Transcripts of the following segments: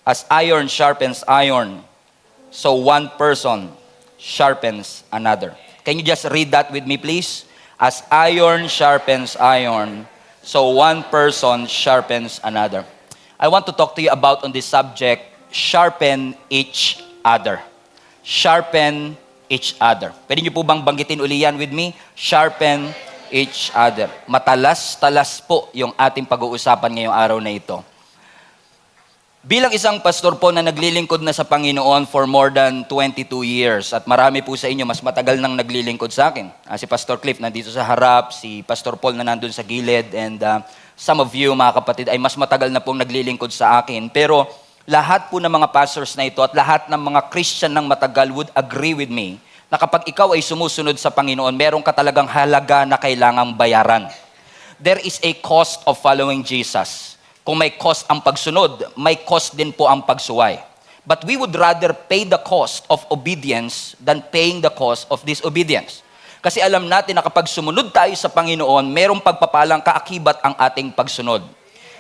As iron sharpens iron, so one person sharpens another. Can you just read that with me, please? As iron sharpens iron, so one person sharpens another. I want to talk to you about on this subject, sharpen each other. Sharpen each other. Pwede niyo po bang banggitin uli yan with me? Sharpen each other. Matalas-talas po yung ating pag-uusapan ngayong araw na ito. Bilang isang pastor po na naglilingkod na sa Panginoon for more than 22 years at marami po sa inyo mas matagal nang naglilingkod sa akin. Si Pastor Cliff nandito sa harap, si Pastor Paul na nandun sa gilid, and some of you mga kapatid ay mas matagal na pong naglilingkod sa akin. Pero lahat po ng mga pastors na ito at lahat ng mga Christian ng matagal would agree with me na kapag ikaw ay sumusunod sa Panginoon, meron ka talagang halaga na kailangang bayaran. There is a cost of following Jesus. Kung may cost ang pagsunod, may cost din po ang pagsuway. But we would rather pay the cost of obedience than paying the cost of disobedience. Kasi alam natin na kapag sumunod tayo sa Panginoon, merong pagpapalang kaakibat ang ating pagsunod.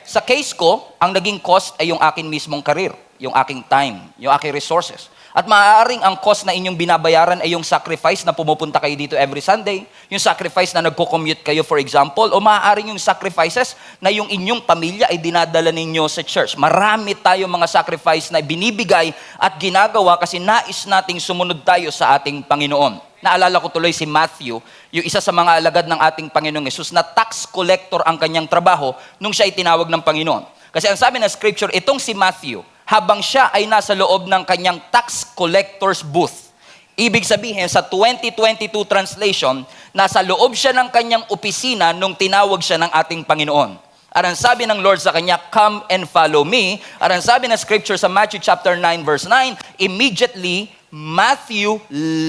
Sa case ko, ang naging cost ay yung akin mismong career, yung aking time, yung aking resources. At maaaring ang cost na inyong binabayaran ay yung sacrifice na pumupunta kayo dito every Sunday, yung sacrifice na nagko-commute kayo for example, o maaaring yung sacrifices na yung inyong pamilya ay dinadala ninyo sa church. Marami tayong mga sacrifice na binibigay at ginagawa kasi nais nating sumunod tayo sa ating Panginoon. Naalala ko tuloy si Matthew, yung isa sa mga alagad ng ating Panginoong Yesus na tax collector ang kanyang trabaho nung siya ay tinawag ng Panginoon. Kasi ang sabi ng scripture, itong si Matthew, habang siya ay nasa loob ng kanyang tax collector's booth. Ibig sabihin, sa 2022 translation, nasa loob siya ng kanyang opisina nung tinawag siya ng ating Panginoon. At ang sabi ng Lord sa kanya, come and follow me. At ang sabi ng scripture sa Matthew chapter 9 verse 9, immediately Matthew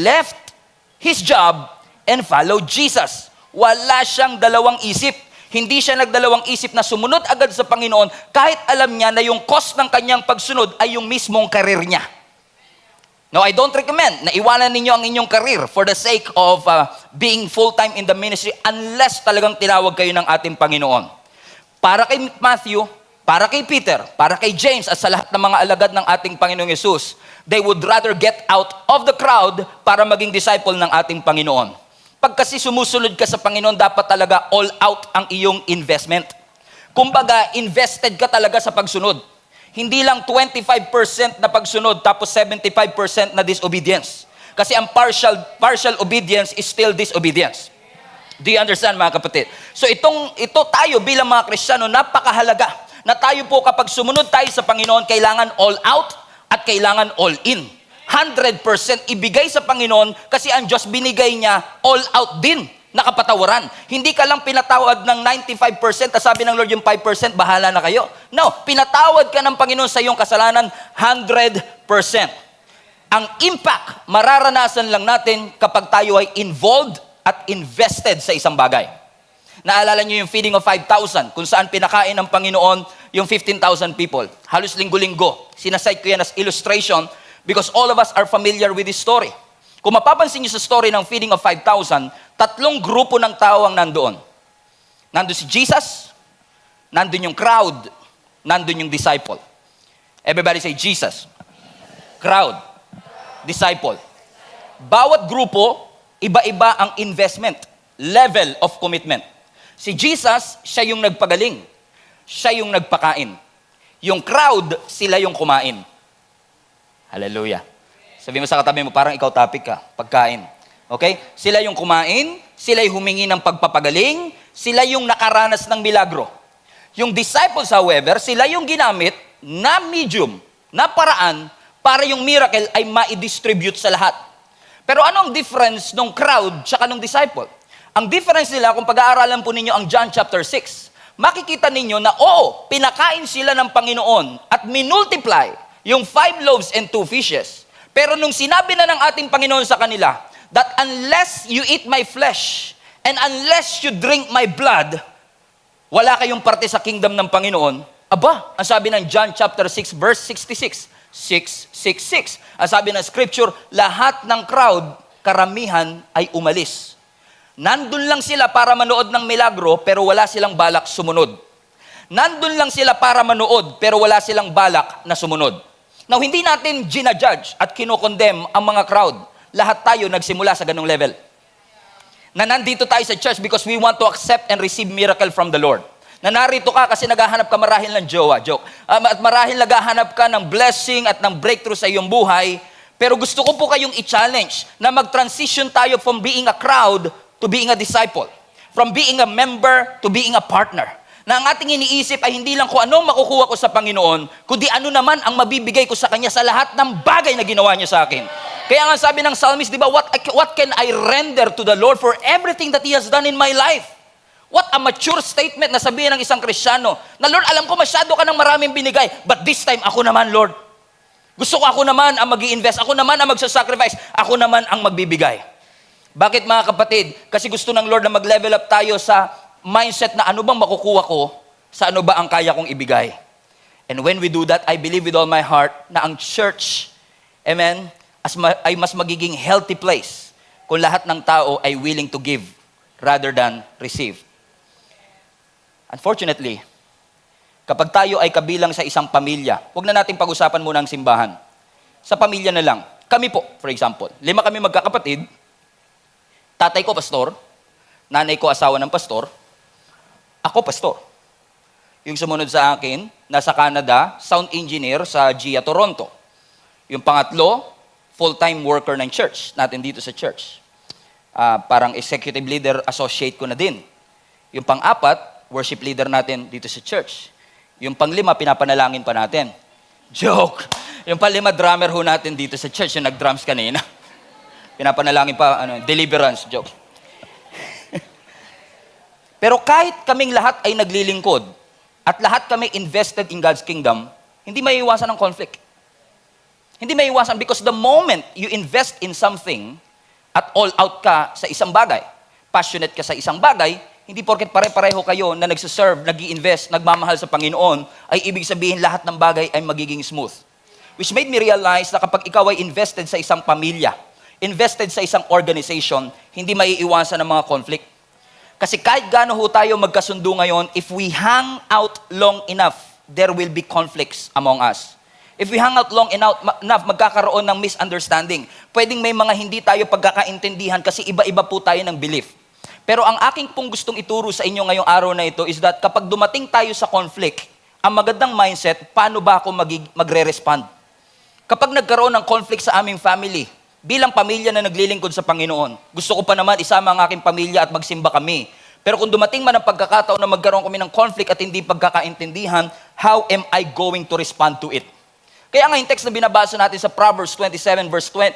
left his job and followed Jesus. Wala siyang dalawang isip. Hindi siya nagdalawang isip na sumunod agad sa Panginoon kahit alam niya na yung cost ng kanyang pagsunod ay yung mismong karir niya. No, I don't recommend na iwanan ninyo ang inyong career for the sake of being full-time in the ministry unless talagang tinawag kayo ng ating Panginoon. Para kay Matthew, para kay Peter, para kay James at sa lahat ng mga alagad ng ating Panginoong Yesus, they would rather get out of the crowd para maging disciple ng ating Panginoon. Pag kasi sumusunod ka sa Panginoon, dapat talaga all out ang iyong investment. Kumbaga, invested ka talaga sa pagsunod. Hindi lang 25% na pagsunod tapos 75% na disobedience. Kasi ang partial obedience is still disobedience. Do you understand mga kapatid? So ito tayo bilang mga Kristiyano, napakahalaga na tayo po kapag sumunod tayo sa Panginoon, kailangan all out at kailangan all in. 100% ibigay sa Panginoon kasi ang Diyos binigay niya all out din na kapatawaran. Hindi ka lang pinatawad ng 95% at sabi ng Lord yung 5% bahala na kayo. No, pinatawad ka ng Panginoon sa iyong kasalanan 100%. Ang impact mararanasan lang natin kapag tayo ay involved at invested sa isang bagay. Naalala niyo yung feeding of 5,000 kung saan pinakain ng Panginoon yung 15,000 people. Halos linggo-linggo. Sinasite ko yan as illustration because all of us are familiar with this story. Kung mapapansin niyo sa story ng feeding of 5,000, tatlong grupo ng tao ang nandoon. Nandun si Jesus, nandun yung crowd, nandun yung disciple. Everybody say Jesus. Crowd. Disciple. Bawat grupo, iba-iba ang investment, level of commitment. Si Jesus, siya yung nagpagaling. Siya yung nagpakain. Yung crowd, sila yung kumain. Hallelujah. Sabi mo sa katabi mo, parang ikaw topic ka, pagkain. Okay? Sila yung kumain, sila yung humingi ng pagpapagaling, sila yung nakaranas ng milagro. Yung disciples, however, sila yung ginamit na medium, na paraan, para yung miracle ay ma-distribute sa lahat. Pero ano ang difference ng crowd tsaka ng disciple? Ang difference nila, kung pag-aaralan po ninyo ang John chapter 6, makikita ninyo na pinakain sila ng Panginoon at minultiply yung 5 loaves and 2 fishes. Pero nung sinabi na ng ating Panginoon sa kanila, that unless you eat my flesh and unless you drink my blood, wala kayong parte sa kingdom ng Panginoon. Aba, ang sabi ng John chapter 6 verse 66, 666. Ang sabi ng scripture, lahat ng crowd, karamihan ay umalis. Nandun lang sila para manood ng milagro, pero wala silang balak sumunod. Nandun lang sila para manood, pero wala silang balak na sumunod. Now, hindi natin ginajudge at kinokondem ang mga crowd. Lahat tayo nagsimula sa ganung level. Na nandito tayo sa church because we want to accept and receive miracle from the Lord. Na narito ka kasi naghahanap ka marahil ng jowa, joke. At marahil naghahanap ka ng blessing at ng breakthrough sa iyong buhay. Pero gusto ko po kayong i-challenge na mag-transition tayo from being a crowd to being a disciple. From being a member to being a partner. Na ang ating iniisip ay hindi lang kung anong makukuha ko sa Panginoon, kundi ano naman ang mabibigay ko sa Kanya sa lahat ng bagay na ginawa niya sa akin. Kaya nga sabi ng psalmist, di ba, what can I render to the Lord for everything that He has done in my life? What a mature statement na sabihin ng isang Kristiyano, na Lord, alam ko masyado ka ng maraming binigay, but this time, ako naman, Lord. Gusto ko ako naman ang mag-i-invest, ako naman ang magsasacrifice, ako naman ang magbibigay. Bakit mga kapatid? Kasi gusto ng Lord na mag-level up tayo sa mindset na ano bang makukuha ko, sa ano ba ang kaya kong ibigay. And when we do that, I believe with all my heart na ang church, amen, ay mas magiging healthy place kung lahat ng tao ay willing to give rather than receive. Unfortunately, kapag tayo ay kabilang sa isang pamilya, huwag na natin pag-usapan muna ang simbahan. Sa pamilya na lang. Kami po, for example, 5 kami magkakapatid, tatay ko pastor, nanay ko asawa ng pastor, ako pastor. Yung sumunod sa akin, nasa Canada, sound engineer sa GIA Toronto. Yung pangatlo, full-time worker ng church, natin dito sa church. Parang executive leader, associate ko na din. Yung pang-apat, worship leader natin dito sa church. Yung pang-5, pinapanalangin pa natin. Joke! Yung pang-5, drummer ho natin dito sa church, yung nag-drums kanina. Pinapanalangin pa, deliverance, joke. Pero kahit kaming lahat ay naglilingkod, at lahat kami invested in God's kingdom, hindi maiiwasan ng conflict. Hindi maiiwasan because the moment you invest in something, at all out ka sa isang bagay, passionate ka sa isang bagay, hindi porket pare-pareho kayo na nagsiserve, nag-i-invest, nagmamahal sa Panginoon, ay ibig sabihin lahat ng bagay ay magiging smooth. Which made me realize na kapag ikaw ay invested sa isang pamilya, invested sa isang organization, hindi maiiwasan ng mga conflict. Kasi kahit gaano ho tayo magkasundo ngayon, if we hang out long enough, there will be conflicts among us. If we hang out long enough, magkakaroon ng misunderstanding. Pwedeng may mga hindi tayo pagkakaintindihan kasi iba-iba po tayo ng belief. Pero ang aking pong gustong ituro sa inyo ngayong araw na ito is that kapag dumating tayo sa conflict, ang magandang mindset, paano ba ako magre-respond? Kapag nagkaroon ng conflict sa aming family, bilang pamilya na naglilingkod sa Panginoon, gusto ko pa naman isama ang aking pamilya at magsimba kami. Pero kung dumating man ang pagkakataon na magkaroon kami ng conflict at hindi pagkakaintindihan, how am I going to respond to it? Kaya nga yung text na binabasa natin sa Proverbs 27 verse 17,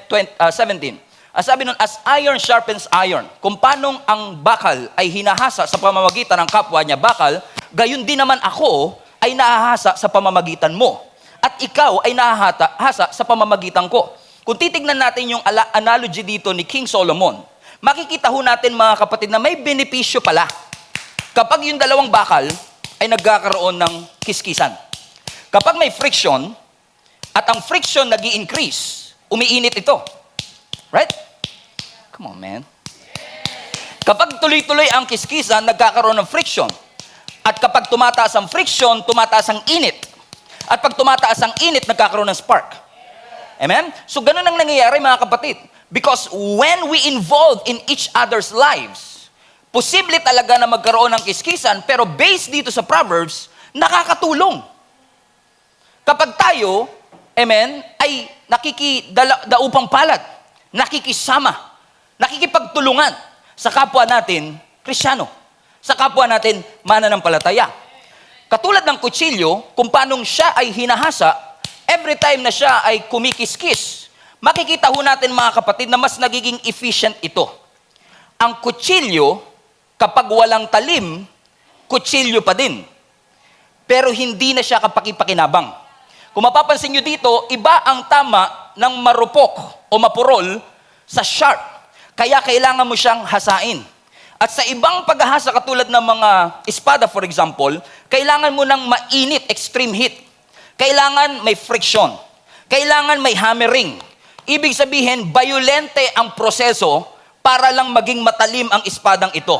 sabi nun, as iron sharpens iron, kung paanong ang bakal ay hinahasa sa pamamagitan ng kapwa niya bakal, gayon din naman ako ay nahahasa sa pamamagitan mo. At ikaw ay nahahasa sa pamamagitan ko. Kung titignan natin yung analogy dito ni King Solomon, makikita ho natin mga kapatid na may benepisyo pala kapag yung dalawang bakal ay nagkakaroon ng kiskisan. Kapag may friction, at ang friction nag-i-increase, umiinit ito. Right? Come on, man. Kapag tuloy-tuloy ang kiskisan, nagkakaroon ng friction. At kapag tumataas ang friction, tumataas ang init. At pag tumataas ang init, nagkakaroon ng spark. Amen? So ganun ang nangyayari mga kapatid. Because when we involve in each other's lives, posible talaga na magkaroon ng kiskisan, pero based dito sa Proverbs, nakakatulong. Kapag tayo, amen, ay nakikidalaupang palad, nakikisama, nakikipagtulungan sa kapwa natin, Kristiyano, sa kapwa natin, mananampalataya. Katulad ng kutsilyo, kung paanong siya ay hinahasa, every time na siya ay kumikiskis, makikita ho natin mga kapatid na mas nagiging efficient ito. Ang kutsilyo, kapag walang talim, kutsilyo pa din. Pero hindi na siya kapakipakinabang. Kung mapapansin nyo dito, iba ang tama ng marupok o mapurol sa sharp. Kaya kailangan mo siyang hasain. At sa ibang paghahasa katulad ng mga espada for example, kailangan mo ng mainit, extreme heat. Kailangan may friction. Kailangan may hammering. Ibig sabihin, violente ang proseso para lang maging matalim ang espadang ito.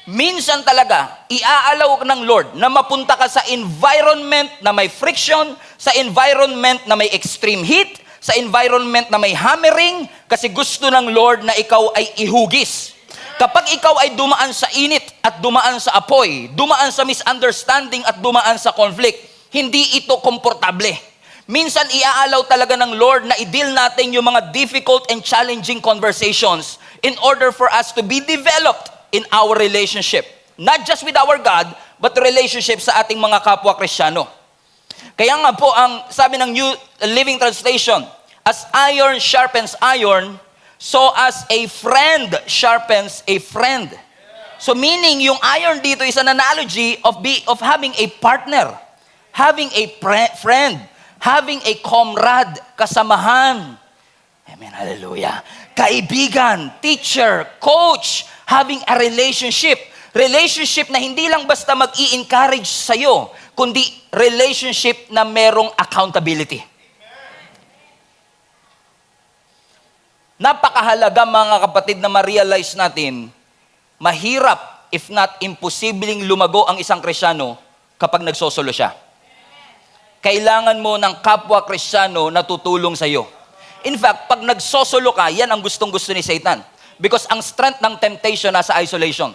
Minsan talaga, iaalaw ng Lord na mapunta ka sa environment na may friction, sa environment na may extreme heat, sa environment na may hammering, kasi gusto ng Lord na ikaw ay ihugis. Kapag ikaw ay dumaan sa init at dumaan sa apoy, dumaan sa misunderstanding at dumaan sa conflict, hindi ito komportable. Minsan iaalaw talaga ng Lord na i-deal natin yung mga difficult and challenging conversations in order for us to be developed in our relationship. Not just with our God, but relationship sa ating mga kapwa Kristiyano. Kaya nga po, ang sabi ng New Living Translation, as iron sharpens iron, so as a friend sharpens a friend. So meaning, yung iron dito is an analogy of having a partner, having a friend, having a comrade, kasamahan. Amen, hallelujah. Kaibigan, teacher, coach, having a relationship. Relationship na hindi lang basta mag-i-encourage sa'yo, kundi relationship na merong accountability. Napakahalaga mga kapatid na ma-realize natin, mahirap, if not imposibleng lumago ang isang Kristiyano kapag nagsosolo siya. Kailangan mo ng kapwa Kristiyano na tutulong sa'yo. In fact, pag nagsosolo ka, yan ang gustong-gusto ni Satan. Because ang strength ng temptation nasa isolation.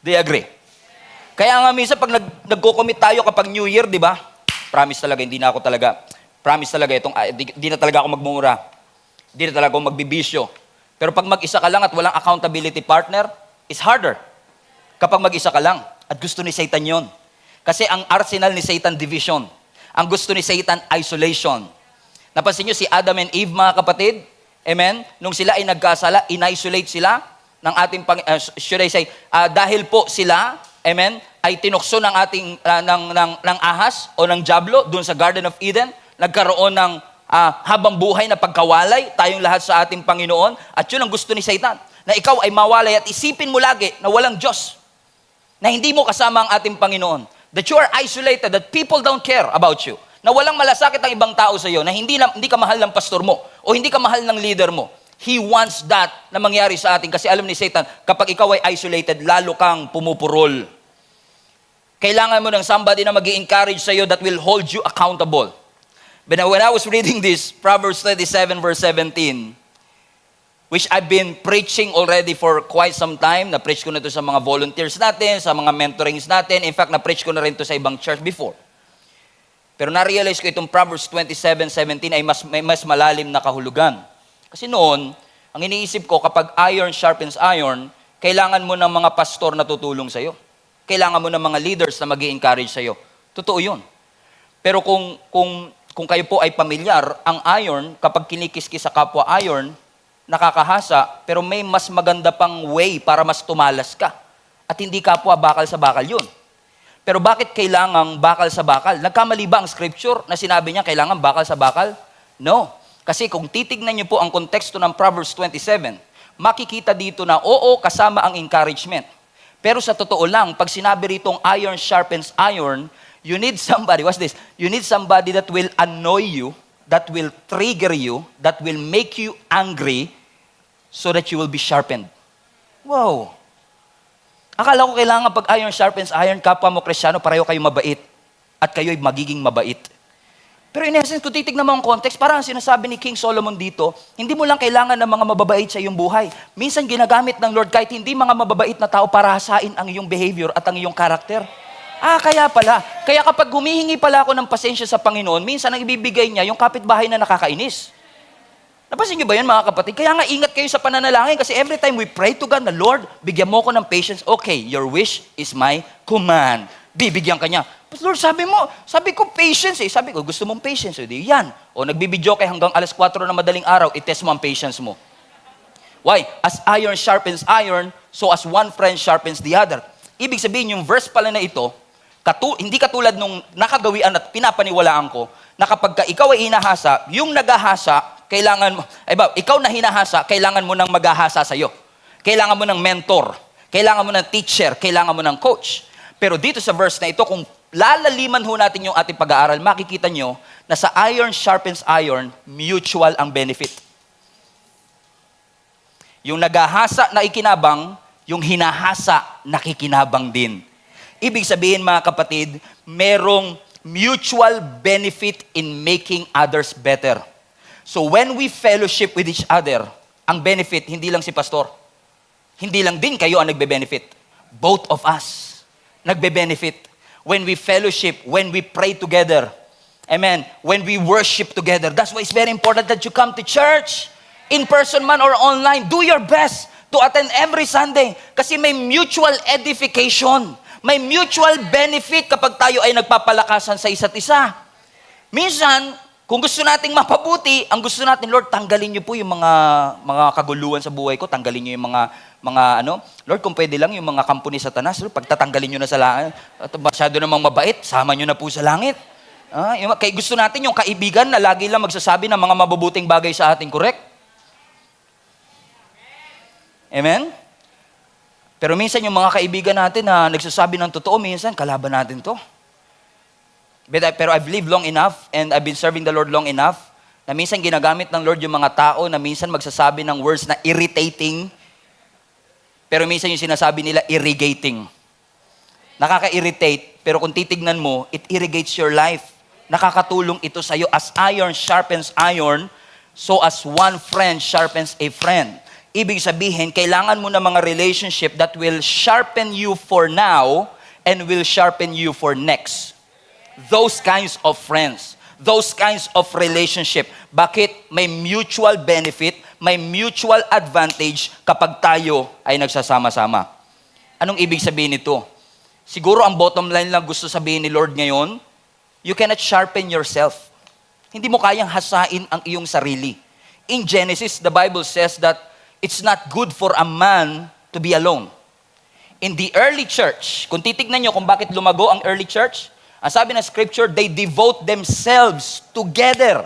Do you agree? Kaya nga minsan pag nagko-commit tayo kapag New Year, di ba? Promise talaga, hindi na ito, hindi na talaga ako magmumura. Hindi na talaga ako magbibisyo. Pero pag mag-isa ka lang at walang accountability partner, it's harder. Kapag mag-isa ka lang. At gusto ni Satan yon. Kasi ang arsenal ni Satan, division. Ang gusto ni Satan, isolation. Napansin nyo si Adam and Eve, mga kapatid? Amen? Nung sila ay nagkasala, in-isolate sila ng ating, dahil po sila, amen, ay tinukso ng ating, ng ahas o ng diablo doon sa Garden of Eden. Nagkaroon ng habang buhay na pagkawalay, tayong lahat sa ating Panginoon. At yun ang gusto ni Satan, na ikaw ay mawalay at isipin mo lagi na walang Diyos. Na hindi mo kasama ang ating Panginoon. That you are isolated, that people don't care about you. Na walang malasakit ang ibang tao sa iyo, na hindi ka mahal ng pastor mo, o hindi ka mahal ng leader mo. He wants that na mangyari sa atin. Kasi alam ni Satan, kapag ikaw ay isolated, lalo kang pumupurol. Kailangan mo ng somebody na mag-i-encourage sa iyo that will hold you accountable. But when I was reading this, Proverbs 37 verse 17, which I've been preaching already for quite some time. Na-preach ko na ito sa mga volunteers natin, sa mga mentorings natin. In fact, na-preach ko na rin ito sa ibang church before. Pero na-realize ko itong Proverbs 27:17 ay mas malalim na kahulugan. Kasi noon, ang iniisip ko, kapag iron sharpens iron, kailangan mo ng mga pastor na tutulong sa'yo. Kailangan mo ng mga leaders na mag-i-encourage sa'yo. Totoo yun. Pero kung kayo po ay pamilyar, ang iron, kapag kinikiskis sa kapwa iron, nakakahasa, pero may mas maganda pang way para mas tumalas ka. At hindi kapwa bakal sa bakal yun. Pero bakit kailangang bakal sa bakal? Nagkamali ba ang scripture na sinabi niya kailangan bakal sa bakal? No. Kasi kung titignan niyo po ang konteksto ng Proverbs 27, makikita dito na oo, kasama ang encouragement. Pero sa totoo lang, pag sinabi ritong iron sharpens iron, you need somebody, what's this? You need somebody that will annoy you, that will trigger you, that will make you angry, so that you will be sharpened. Wow! Akala ko kailangan pag iron sharpens iron, kapwa mo Kristiyano, pareho kayo mabait. At kayo'y magiging mabait. Pero in essence, kung titignan mo ang context, parang sinasabi ni King Solomon dito, hindi mo lang kailangan ng mga mababait sa iyong buhay. Minsan ginagamit ng Lord kahit hindi mga mababait na tao para hasain ang iyong behavior at ang iyong karakter. Kaya pala. Kaya kapag humihingi pala ako ng pasensya sa Panginoon, minsan ang ibibigay niya yung kapitbahay na nakakainis. Napansin niyo ba yun, mga kapatid? Kaya nga ingat kayo sa pananalangin kasi every time we pray to God na, Lord, bigyan mo ko ng patience. Okay, your wish is my command. Bibigyan ka niya. But Lord, sabi ko patience eh. Sabi ko, gusto mong patience? Di yan. O nagbibidyo kayo hanggang alas 4 na madaling araw, itest mo ang patience mo. Why? As iron sharpens iron, so as one friend sharpens the other. Ibig sabihin, yung verse pala na ito, hindi katulad nung nakagawian at pinapaniwalaan ko, na kapag ikaw ay hinahasa, yung naghahasa, ikaw na hinahasa, kailangan mo ng maghahasa sa'yo. Kailangan mo ng mentor, kailangan mo ng teacher, kailangan mo ng coach. Pero dito sa verse na ito, kung lalaliman ho natin yung ating pag-aaral, makikita nyo na sa iron sharpens iron, mutual ang benefit. Yung naghahasa na ikinabang, yung hinahasa nakikinabang din. Ibig sabihin mga kapatid, merong mutual benefit in making others better. So when we fellowship with each other, ang benefit, hindi lang si pastor. Hindi lang din kayo ang nagbe-benefit. Both of us nagbe-benefit. When we fellowship, when we pray together, amen, when we worship together. That's why it's very important that you come to church, in person man or online. Do your best to attend every Sunday kasi may mutual edification. May mutual benefit kapag tayo ay nagpapalakasan sa isa't isa. Minsan, kung gusto nating mapabuti, ang gusto natin, Lord, tanggalin niyo po yung mga kaguluhan sa buhay ko, tanggalin niyo yung mga Lord, kung pwede lang yung mga kampo ni Satanas, Lord, pagtatanggalin niyo na sa langit, at masyado namang mabait, sama niyo na po sa langit. Kaya gusto natin yung kaibigan na lagi lang magsasabi ng mga mabubuting bagay sa atin, correct? Amen? Pero minsan yung mga kaibigan natin na nagsasabi ng totoo, minsan kalaban natin to. Pero I've lived long enough and I've been serving the Lord long enough na minsan ginagamit ng Lord yung mga tao na minsan magsasabi ng words na irritating, pero minsan yung sinasabi nila irrigating. Nakaka-irritate, pero kung titignan mo, it irrigates your life. Nakakatulong ito sa'yo. As iron sharpens iron, so as one friend sharpens a friend. Ibig sabihin, kailangan mo ng mga relationship that will sharpen you for now and will sharpen you for next. Those kinds of friends, those kinds of relationship. Bakit? May mutual benefit, may mutual advantage kapag tayo ay nagsasama-sama. Anong ibig sabihin nito? Siguro ang bottom line lang gusto sabihin ni Lord ngayon, you cannot sharpen yourself. Hindi mo kayang hasain ang iyong sarili. In Genesis, the Bible says that it's not good for a man to be alone. In the early church, kung titignan nyo kung bakit lumago ang early church, ang sabi ng scripture, they devote themselves together.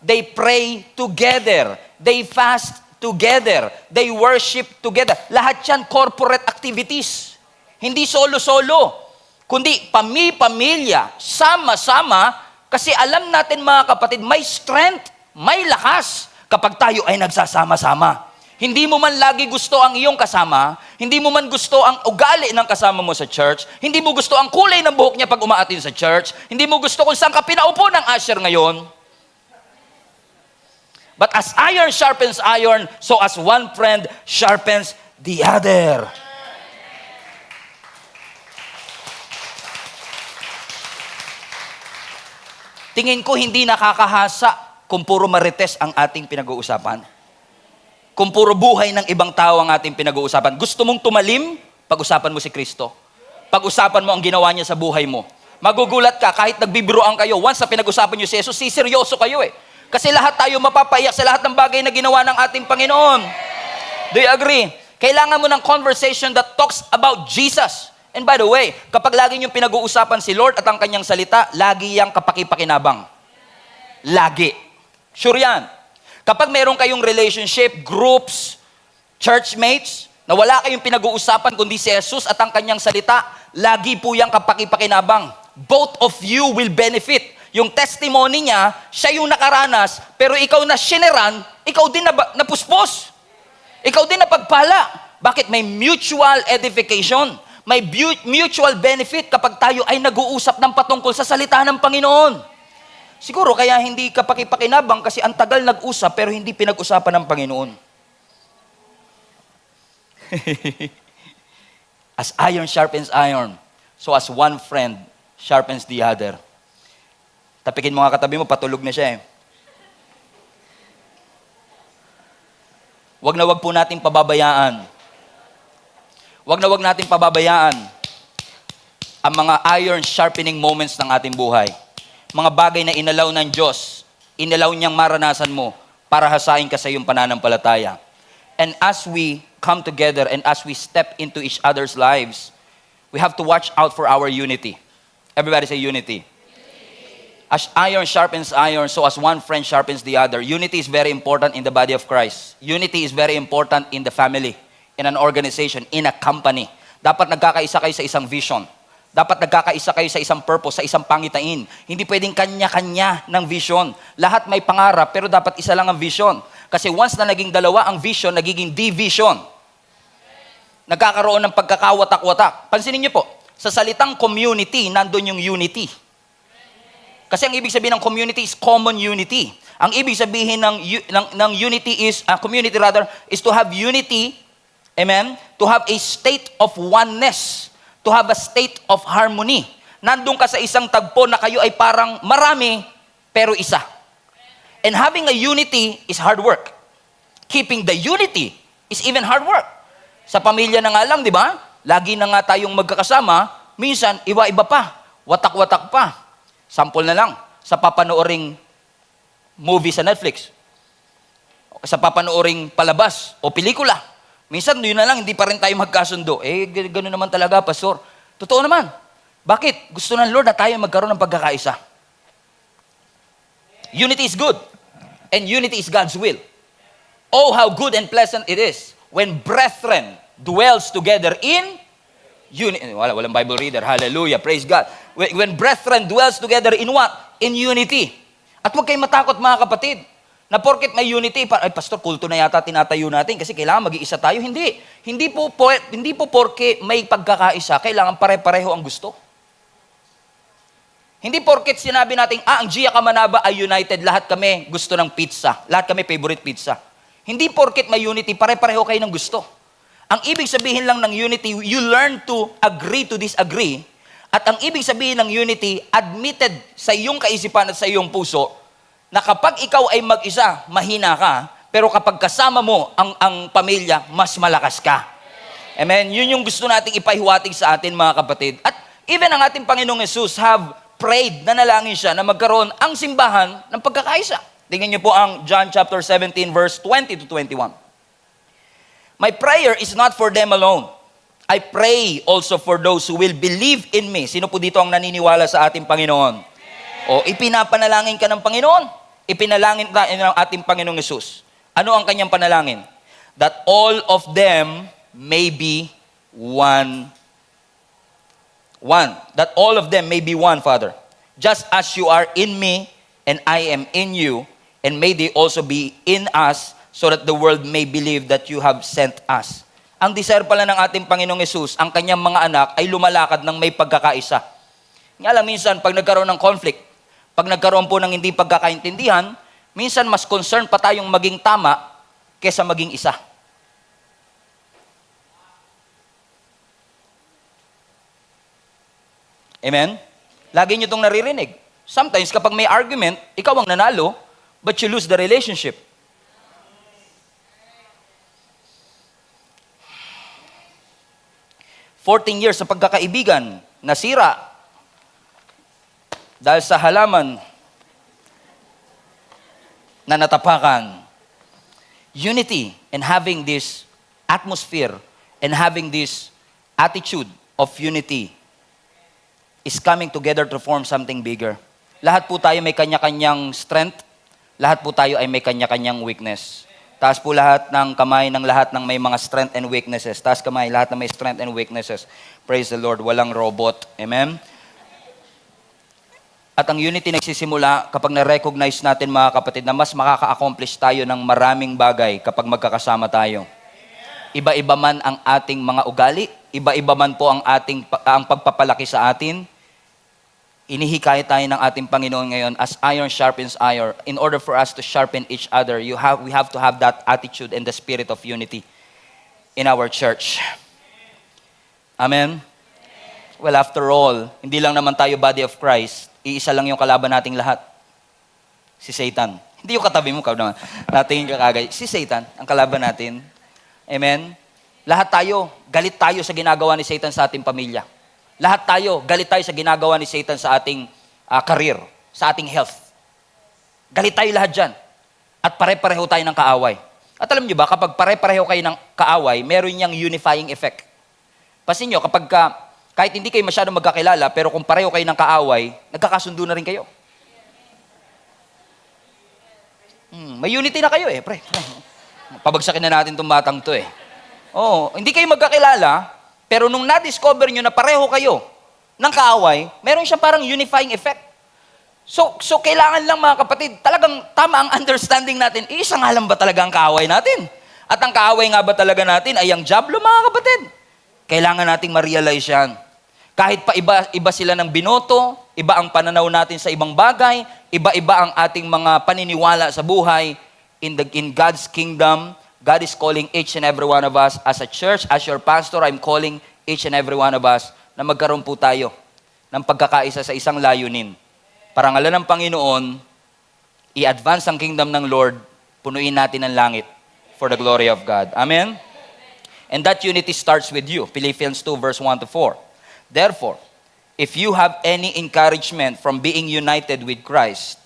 They pray together. They fast together. They worship together. Lahat yan corporate activities. Hindi solo-solo, kundi pamilya, sama-sama, kasi alam natin mga kapatid, may strength, may lakas kapag tayo ay nagsasama-sama. Hindi mo man lagi gusto ang iyong kasama, hindi mo man gusto ang ugali ng kasama mo sa church, hindi mo gusto ang kulay ng buhok niya pag umaatin sa church, hindi mo gusto kung saan ka pinaupo ng usher ngayon. But as iron sharpens iron, so as one friend sharpens the other. Tingin ko hindi nakakahasa kung puro marites ang ating pinag-uusapan. Kung puro buhay ng ibang tao ang ating pinag-uusapan. Gusto mong tumalim? Pag-usapan mo si Kristo. Pag-usapan mo ang ginawa niya sa buhay mo. Magugulat ka kahit nagbibiruan kayo. Once na pinag-usapan niyo si Jesus, siseryoso kayo eh. Kasi lahat tayo mapapaiyak sa lahat ng bagay na ginawa ng ating Panginoon. Do you agree? Kailangan mo ng conversation that talks about Jesus. And by the way, kapag lagi niyong pinag-uusapan si Lord at ang kanyang salita, lagi yang kapakipakinabang. Lagi. Sure yan. Kapag meron kayong relationship, groups, churchmates, na wala kayong pinag-uusapan kundi si Jesus at ang kanyang salita, lagi po yang kapakipakinabang. Both of you will benefit. Yung testimony niya, siya yung nakaranas, pero ikaw na sineran, ikaw din napuspos. Ikaw din napagpala. Bakit? May mutual edification. May mutual benefit kapag tayo ay nag-uusap ng patungkol sa salita ng Panginoon. Siguro kaya hindi ka pakipakinabang kasi ang tagal nag-usap pero hindi pinag-usapan ng Panginoon. As iron sharpens iron, so as one friend sharpens the other. Tapikin mo nga katabi mo, patulog na siya eh. Wag na wag po nating pababayaan. Wag na wag nating pababayaan ang mga iron sharpening moments ng ating buhay. Mga bagay na inalaw ng Diyos, inalaw niyang maranasan mo para hasain ka sa iyong pananampalataya. And as we come together and as we step into each other's lives, we have to watch out for our unity. Everybody say unity. As iron sharpens iron, so as one friend sharpens the other. Unity is very important in the body of Christ. Unity is very important in the family, in an organization, in a company. Dapat nagkakaisa kayo sa isang vision. Dapat nagkakaisa kayo sa isang purpose, sa isang pangitain. Hindi pwedeng kanya-kanya ng vision. Lahat may pangarap, pero dapat isa lang ang vision. Kasi once na naging dalawa ang vision, nagiging division. Nagkakaroon ng pagkakawatak-watak. Pansinin niyo po, sa salitang community, nandun yung unity. Kasi ang ibig sabihin ng community is common unity. Ang ibig sabihin ng unity is, community rather, is to have unity, amen? To have a state of oneness. To have a state of harmony. Nandun ka sa isang tagpo na kayo ay parang marami, pero isa. And having a unity is hard work. Keeping the unity is even hard work. Sa pamilya na nga lang, di ba? Lagi na nga tayong magkakasama, minsan, iba-iba pa. Watak-watak pa. Sample na lang, sa papanooring movie sa Netflix. Sa papanooring palabas o pelikula. Minsan, yun na lang, hindi pa rin tayo magkasundo. Gano'n naman talaga, Pastor. Totoo naman. Bakit? Gusto ng Lord na tayo magkaroon ng pagkakaisa. Unity is good. And unity is God's will. Oh, how good and pleasant it is when brethren dwells together in unity. Walang Bible reader. Hallelujah. Praise God. When brethren dwells together in what? In unity. At huwag kayong matakot, mga kapatid, na porket may unity, ay pastor, kulto na yata tinatayo natin kasi kailangan mag-iisa tayo. Hindi. Hindi po porke may pagkakaisa, kailangan pare-pareho ang gusto. Hindi porket sinabi natin, ang Gia Kamanaba ay united, lahat kami gusto ng pizza. Lahat kami favorite pizza. Hindi porket may unity, pare-pareho kayo ng gusto. Ang ibig sabihin lang ng unity, you learn to agree to disagree. At ang ibig sabihin ng unity, admitted sa iyong kaisipan at sa iyong puso, na kapag ikaw ay mag-isa, mahina ka, pero kapag kasama mo ang pamilya, mas malakas ka. Amen? Yun yung gusto nating ipahiwatig sa atin, mga kapatid. At even ang ating Panginoong Jesus have prayed, nanalangin siya na magkaroon ang simbahan ng pagkakaisa. Tingnan niyo po ang John chapter 17, verse 20 to 21. My prayer is not for them alone. I pray also for those who will believe in me. Sino po dito ang naniniwala sa ating Panginoon? O ipinapanalangin ka ng Panginoon. Ipinalangin tayo ng ating Panginoong Jesus. Ano ang kanyang panalangin? That all of them may be one. One. That all of them may be one, Father. Just as you are in me and I am in you, and may they also be in us, so that the world may believe that you have sent us. Ang desire pala ng ating Panginoong Jesus, ang kanyang mga anak ay lumalakad ng may pagkakaisa. Nga lang minsan, pag nagkaroon ng conflict, pag nagkaroon po ng hindi pagkakaintindihan, minsan mas concern pa tayong maging tama kesa maging isa. Amen? Lagi nyo itong naririnig. Sometimes kapag may argument, ikaw ang nanalo, but you lose the relationship. "14 years sa pagkakaibigan, nasira dahil sa halaman na natapakan." Unity and having this atmosphere and having this attitude of unity is coming together to form something bigger. Lahat po tayo may kanya-kanyang strength. Lahat po tayo ay may kanya-kanyang weakness. Taas po lahat ng kamay ng lahat ng may mga strength and weaknesses. Taas kamay, lahat ng may strength and weaknesses. Praise the Lord. Walang robot. Amen? At ang unity nagsisimula kapag na-recognize natin, mga kapatid, na mas makaka-accomplish tayo ng maraming bagay kapag magkakasama tayo. Iba-iba man ang ating mga ugali, iba-iba man po ang pagpapalaki sa atin. Inihikayat tayo ng ating Panginoon ngayon as iron sharpens iron. In order for us to sharpen each other, we have to have that attitude and the spirit of unity in our church. Amen? Well, after all, hindi lang naman tayo body of Christ. Iisa lang yung kalaban nating lahat. Si Satan. Hindi yung katabi mo, naman. Natin yung kakagay. Si Satan, ang kalaban natin. Amen? Lahat tayo, galit tayo sa ginagawa ni Satan sa ating pamilya. Lahat tayo, galit tayo sa ginagawa ni Satan sa ating career, sa ating health. Galit tayo lahat dyan. At pare-pareho tayo ng kaaway. At alam niyo ba, kapag pare-pareho kayo ng kaaway, meron niyang unifying effect. Pasin niyo, kahit hindi kayo masyadong magkakilala, pero kung pareho kayo ng kaaway, nagkakasundo na rin kayo. May unity na kayo pre. Pabagsakin na natin itong batang to hindi kayo magkakilala, pero nung na-discover nyo na pareho kayo ng kaaway, meron siya parang unifying effect. So kailangan lang mga kapatid, talagang tama ang understanding natin, isa nga lang ba talaga ang kaaway natin? At ang kaaway nga ba talaga natin ay ang diablo mga kapatid? Kailangan nating ma-realize yan. Kahit pa iba sila ng binoto, iba ang pananaw natin sa ibang bagay, iba-iba ang ating mga paniniwala sa buhay, in God's kingdom, God is calling each and every one of us as a church, as your pastor, I'm calling each and every one of us na magkaroon po tayo ng pagkakaisa sa isang layunin. Para ngalan ng Panginoon, i-advance ang kingdom ng Lord, punuin natin ang langit for the glory of God. Amen? And that unity starts with you. Philippians 2 verse 1 to 4. Therefore, if you have any encouragement from being united with Christ,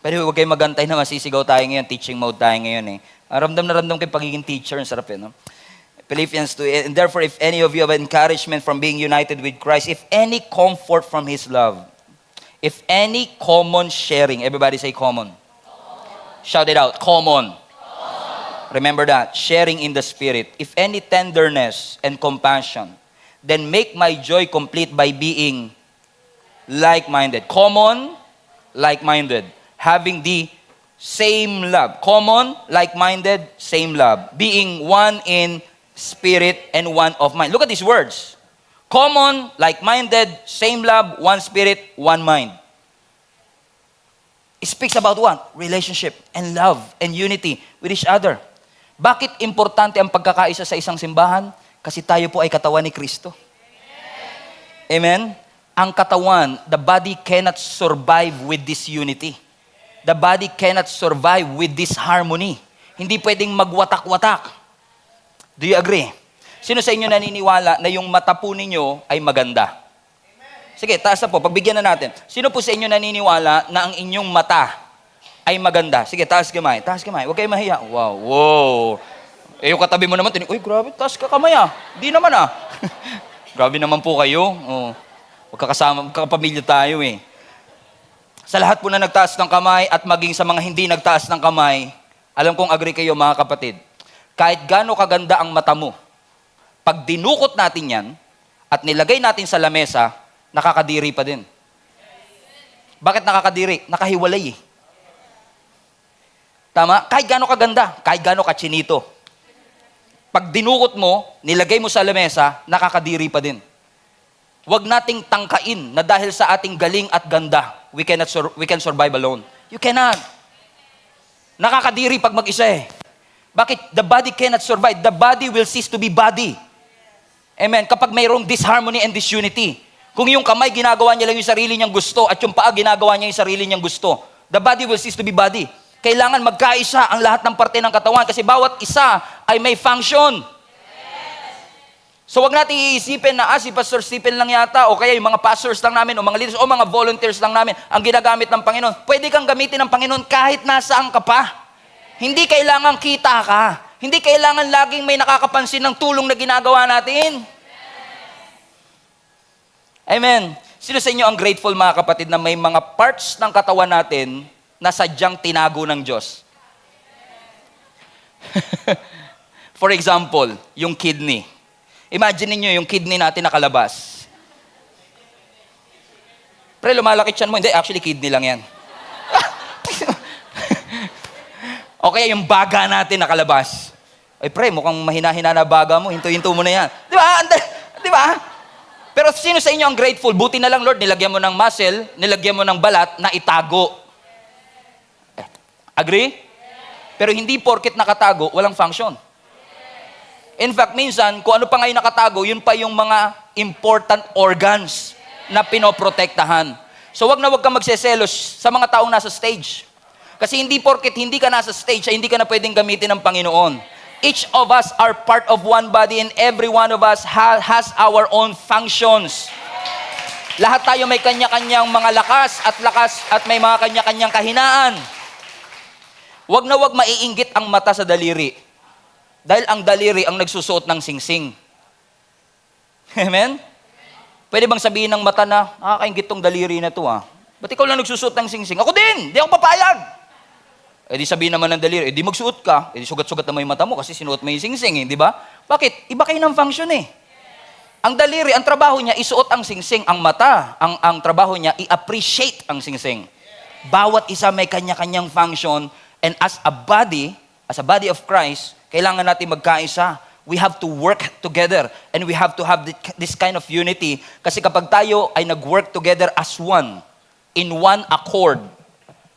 pero huwag kayo magantay na masisigaw tayo ngayon, teaching mode tayo ngayon eh. Ramdam na ramdam kayo pagiging teacher, ang sarap no? Philippians 2, and therefore if any of you have encouragement from being united with Christ, if any comfort from His love, if any common sharing, everybody say common. Shout it out, common. Remember that, sharing in the Spirit. If any tenderness and compassion, then make my joy complete by being like-minded. Common, like-minded. Having the same love. Common, like-minded, same love. Being one in spirit and one of mind. Look at these words. Common, like-minded, same love, one spirit, one mind. It speaks about what? Relationship and love and unity with each other. Bakit importante ang pagkakaisa sa isang simbahan? Kasi tayo po ay katawan ni Kristo. Amen? Ang katawan, the body cannot survive with this unity. The body cannot survive with this harmony. Hindi pwedeng magwatak-watak. Do you agree? Sino sa inyo naniniwala na yung mata po ninyo ay maganda? Sige, taas na po. Pagbigyan na natin. Sino po sa inyo naniniwala na ang inyong mata ay maganda? Sige, taas kamay. Taas kamay. Huwag kayo mahiya. Wow. Eh, yung katabi mo naman, uy, grabe, taas ka kamay ah. Di naman ah. Grabe naman po kayo. Oh. Magkakasama, magkakapamilya tayo eh. Sa lahat po na nagtaas ng kamay at maging sa mga hindi nagtaas ng kamay, alam kong agree kayo mga kapatid, kahit gaano kaganda ang mata mo, pag dinukot natin yan at nilagay natin sa lamesa, nakakadiri pa din. Bakit nakakadiri? Nakahiwalay eh. Tama? Kahit gaano kaganda, kahit gaano kachinito. Pag dinukot mo, nilagay mo sa lamesa, nakakadiri pa din. Huwag nating tangkain na dahil sa ating galing at ganda, we can survive alone. You cannot. Nakakadiri pag mag-isa eh. Bakit? The body cannot survive. The body will cease to be body. Amen. Kapag mayroong disharmony and disunity. Kung yung kamay ginagawa niya lang yung sarili niyang gusto at yung paa ginagawa niya yung sarili niyang gusto, the body will cease to be body. Kailangan magkaisa ang lahat ng parte ng katawan kasi bawat isa ay may function. So wag natin iisipin na si Pastor Stephen lang yata o kaya yung mga pastors lang namin o mga leaders o mga volunteers lang namin ang ginagamit ng Panginoon. Pwede kang gamitin ng Panginoon kahit nasaan ka pa. Hindi kailangan kita ka. Hindi kailangan laging may nakakapansin ng tulong na ginagawa natin. Amen. Sino sa inyo ang grateful mga kapatid na may mga parts ng katawan natin na sadyang tinago ng Diyos? For example, yung kidney. Imagine niyo yung kidney natin nakalabas. Pre, lumalaki tiyan mo. Hindi, actually kidney lang yan. Okay, yung baga natin nakalabas. Ay pre, mukhang mahina-hina na baga mo. Hinto-hinto mo na yan. Di ba? Di ba? Pero sino sa inyo ang grateful? Buti na lang, Lord, nilagyan mo ng muscle, nilagyan mo ng balat na itago. Agree? Pero hindi porket nakatago, walang function. In fact, minsan, kung ano pa ngayon nakatago, yun pa yung mga important organs na pinoprotektahan. So wag na wag kang magseselos sa mga taong nasa stage. Kasi hindi porket hindi ka nasa stage, ay hindi ka na pwedeng gamitin ng Panginoon. Each of us are part of one body and every one of us has our own functions. Lahat tayo may kanya-kanyang mga lakas at may mga kanya-kanyang kahinaan. Wag na wag maiinggit ang mata sa daliri. Dahil ang daliri ang nagsusuot ng singsing. Amen? Pwede bang sabihin ng mata na, nakakaingit tong daliri na to ah. Ba't ikaw lang nagsusuot ng singsing? Ako din! Di ako papayag! Eh di sabihin naman ng daliri, eh di magsuot ka. Eh di sugat-sugat naman yung mata mo kasi sinuot mo yung singsing eh, di ba? Bakit? Iba kayo ng function eh. Ang daliri, ang trabaho niya, isuot ang singsing. Ang mata, ang trabaho niya, i-appreciate ang singsing. Bawat isa may kanya-kanyang function. And as a body of Christ, kailangan natin magkaisa. We have to work together. And we have to have this kind of unity. Kasi kapag tayo ay nag-work together as one, in one accord,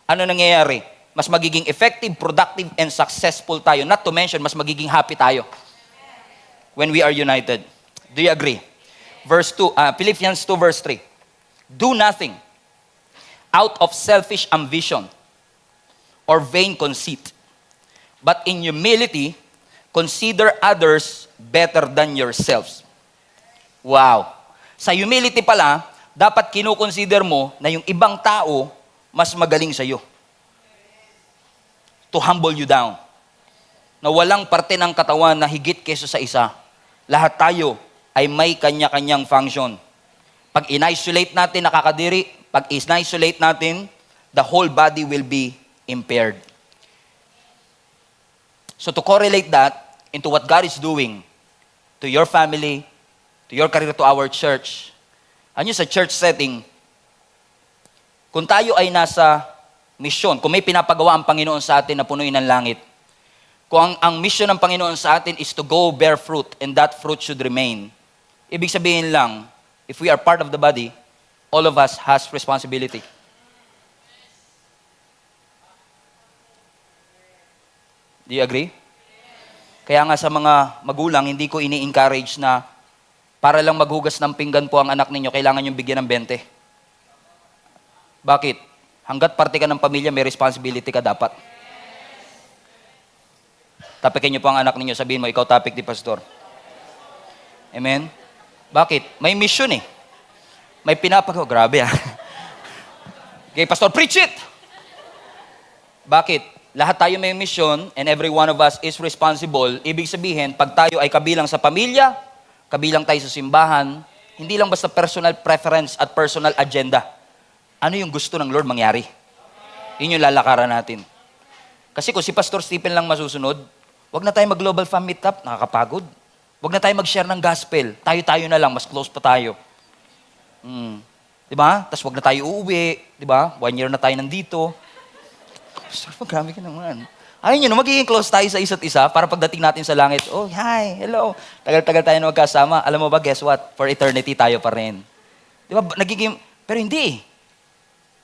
ano nangyayari? Mas magiging effective, productive, and successful tayo. Not to mention, mas magiging happy tayo when we are united. Do you agree? Philippians 2 verse 3. Do nothing out of selfish ambition or vain conceit, but in humility, consider others better than yourselves. Wow. Sa humility pala, dapat kinukonsider mo na yung ibang tao mas magaling sa iyo. To humble you down. Na walang parte ng katawan na higit kaysa sa isa. Lahat tayo ay may kanya-kanyang function. Pag in-isolate natin, nakakadiri. Pag in-isolate natin, the whole body will be impaired. So to correlate that into what God is doing to your family, to your career, to our church, ano sa church setting, kung tayo ay nasa misyon, kung may pinapagawa ang Panginoon sa atin na punuin ng langit, kung ang mission ng Panginoon sa atin is to go bear fruit and that fruit should remain, ibig sabihin lang, if we are part of the body, all of us has responsibility. Do you agree? Kaya nga sa mga magulang, hindi ko ini-encourage na para lang maghugas ng pinggan po ang anak ninyo, kailangan yung bigyan ng 20. Bakit? Hanggat parte ka ng pamilya, may responsibility ka dapat. Tapikin niyo po ang anak ninyo, sabihin mo, ikaw tapik ni pastor. Amen? Bakit? May mission eh. May pinapagawa. Grabe ah. Okay, pastor, preach it! Bakit? Lahat tayo may mission and every one of us is responsible. Ibig sabihin, pag tayo ay kabilang sa pamilya, kabilang tayo sa simbahan, hindi lang basta personal preference at personal agenda. Ano yung gusto ng Lord mangyari? Yun yung lalakaran natin. Kasi kung si Pastor Stephen lang masusunod, wag na tayo mag-global fam meetup, nakakapagod. Wag na tayo mag-share ng gospel. Tayo-tayo na lang, mas close pa tayo. Diba? Tapos wag na tayo uuwi. Diba? 1 year na tayo nandito. Pastor, grabe ka naman. Ayun yun, magiging close tayo sa isa't isa para pagdating natin sa langit, oh, hi, hello. Tagal-tagal tayo na magkasama. Alam mo ba, guess what? For eternity tayo pa rin. Diba? Pero hindi.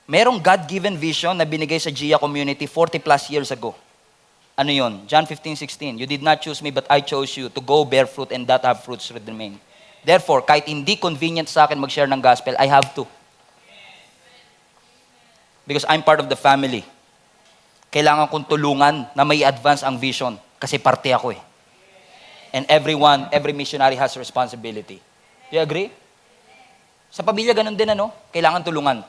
Merong God-given vision na binigay sa Gia community 40 plus years ago. Ano yun? John 15:16. You did not choose me, but I chose you to go bear fruit and that have fruits remain. Therefore, kahit hindi convenient sa akin mag-share ng gospel, I have to. Because I'm part of the family. Kailangan kong tulungan na may advance ang vision kasi parte ako eh. And every missionary has responsibility. Do you agree? Sa pamilya ganun din ano? Kailangan tulungan.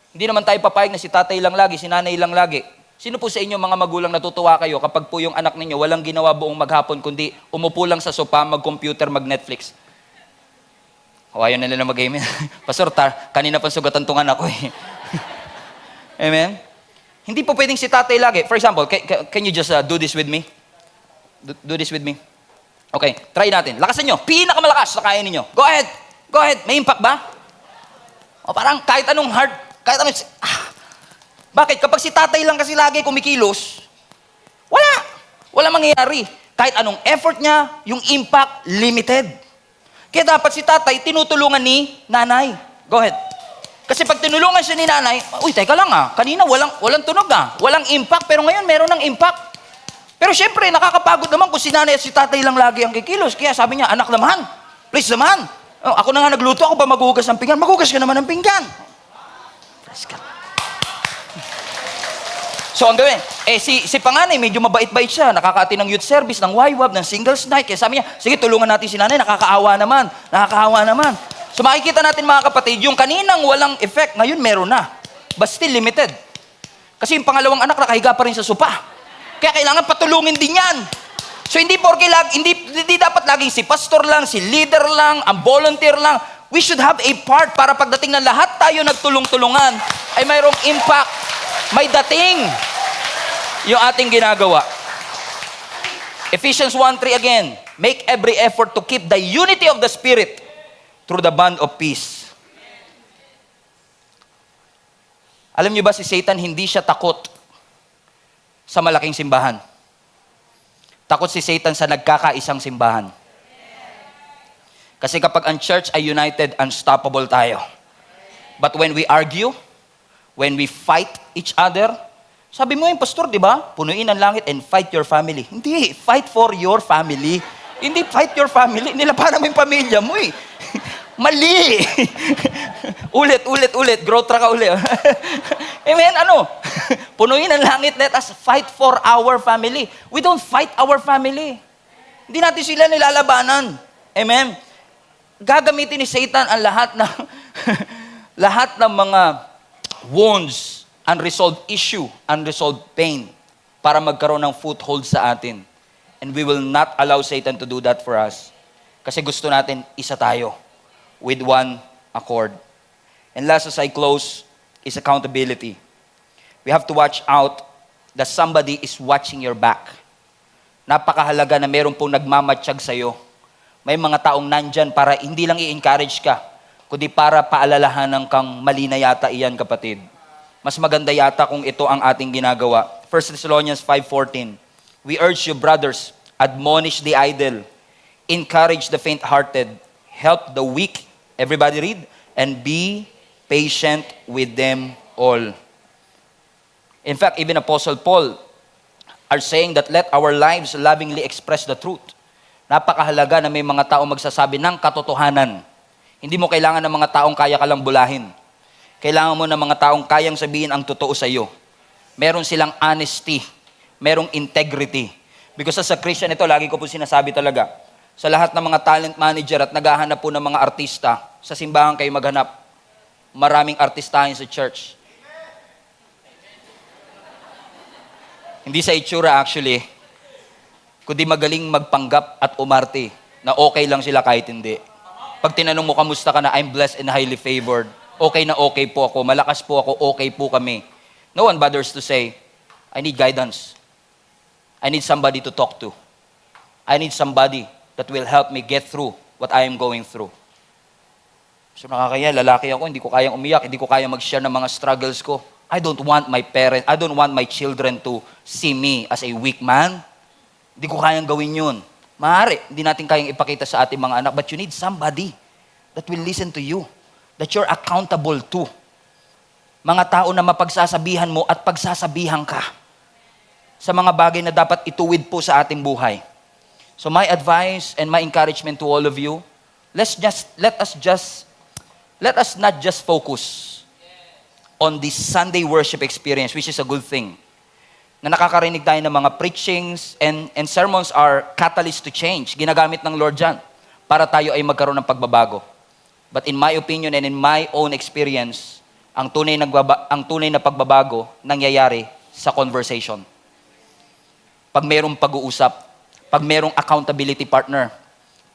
Hindi naman tayo papayag na si tatay lang lagi, si nanay lang lagi. Sino po sa inyo mga magulang natutuwa kayo kapag po yung anak ninyo walang ginawa buong maghapon kundi umupo lang sa sopa, mag-computer, mag-Netflix? O ayaw nila na mag-game. Pastor, kanina pang sugatan tungan ako eh. Amen? Hindi po pwedeng si tatay lagi. For example, can you just do this with me? Do this with me. Okay, try natin. Lakasan nyo. Pinakamalakas na kaya ninyo. Go ahead. Go ahead. May impact ba? O parang kahit anong hard, kahit anong... Bakit? Kapag si tatay lang kasi lagi kumikilos, wala. Wala mangyayari. Kahit anong effort niya, yung impact, limited. Kaya dapat si tatay tinutulungan ni nanay. Go ahead. Kasi pag tinulungan siya ni nanay, uy, teka lang kanina walang tunog walang impact, pero ngayon meron ng impact. Pero syempre, nakakapagod naman kung si nanay at si tatay lang lagi ang kikilos. Kaya sabi niya, anak naman, please naman. Oh, ako na nga nagluto, ako pa maghugas ng pinggan. Maghugas ka naman ng pinggan. Praise God. So ang gawin, si panganay, medyo mabait-bait siya, nakakati ng youth service, ng YWAB, ng singles night. Kaya sabi niya, sige, tulungan natin si nanay, nakakaawa naman. So makikita natin mga kapatid, yung kaninang walang effect, ngayon meron na. But still limited. Kasi yung pangalawang anak nakahiga pa rin sa sopa. Kaya kailangan patulungin din yan. So hindi dapat laging si pastor lang, si leader lang, ang volunteer lang. We should have a part para pagdating na lahat tayo nagtulong-tulungan, ay mayroong impact, may dating yung ating ginagawa. Ephesians 1:3 again, make every effort to keep the unity of the Spirit through the bond of peace. Alam niyo ba si Satan, hindi siya takot sa malaking simbahan. Takot si Satan sa nagkakaisang simbahan. Kasi kapag ang church ay united, unstoppable tayo. But when we argue, when we fight each other, sabi mo yung pastor, di ba? Punuin ang langit and fight your family. Hindi, fight for your family. Hindi fight your family. Nilabanan mo yung pamilya mo eh. Mali! ulit. Grow track ka ulit. Amen? Punuin ang langit, let us fight for our family. We don't fight our family. Hindi natin sila nilalabanan. Amen? Gagamitin ni Satan ang lahat ng lahat ng mga wounds, unresolved issue, unresolved pain para magkaroon ng foothold sa atin. And we will not allow Satan to do that for us. Kasi gusto natin isa tayo with one accord. And last as I close is accountability. We have to watch out that somebody is watching your back. Napakahalaga na meron pong nagmamatsyag sa'yo. May mga taong nandyan para hindi lang i-encourage ka, kundi para paalalahanan kang mali na yata iyan, kapatid. Mas maganda yata kung ito ang ating ginagawa. 1 Thessalonians 5:14. We urge you, brothers, admonish the idle, encourage the faint-hearted, help the weak, everybody read, and be patient with them all. In fact, even Apostle Paul are saying that let our lives lovingly express the truth. Napakahalaga na may mga taong magsasabi ng katotohanan. Hindi mo kailangan ng mga taong kaya ka lang bulahin. Kailangan mo ng mga taong kayang sabihin ang totoo sa iyo. Meron silang honesty, merong integrity. Because as a Christian, ito lagi ko po sinasabi talaga, sa lahat ng mga talent manager at naghahanap po ng mga artista, sa simbahan kayo maghanap. Maraming artistahin sa church. Hindi sa itsura actually, kundi magaling magpanggap at umarte na okay lang sila kahit hindi. Pag tinanong mo, kamusta ka na? I'm blessed and highly favored. Okay na okay po ako. Malakas po ako. Okay po kami. No one bothers to say, I need guidance. I need somebody to talk to. I need somebody that will help me get through what I am going through. So nakakaya, lalaki ako, hindi ko kayang umiyak, hindi ko kayang mag-share ng mga struggles ko. I don't want my children to see me as a weak man. Hindi ko kayang gawin yun. Maaari, hindi natin kayang ipakita sa ating mga anak, but you need somebody that will listen to you, that you're accountable to. Mga tao na mapagsasabihan mo at pagsasabihan ka sa mga bagay na dapat ituwid po sa ating buhay. So my advice and my encouragement to all of you, let us not just focus on this Sunday worship experience, which is a good thing. Na nakakarinig tayo ng mga preachings and sermons are catalyst to change. Ginagamit ng Lord dyan para tayo ay magkaroon ng pagbabago. But in my opinion and in my own experience, ang tunay na pagbabago nangyayari sa conversation. Pag mayroong pag-uusap, pag mayroong accountability partner,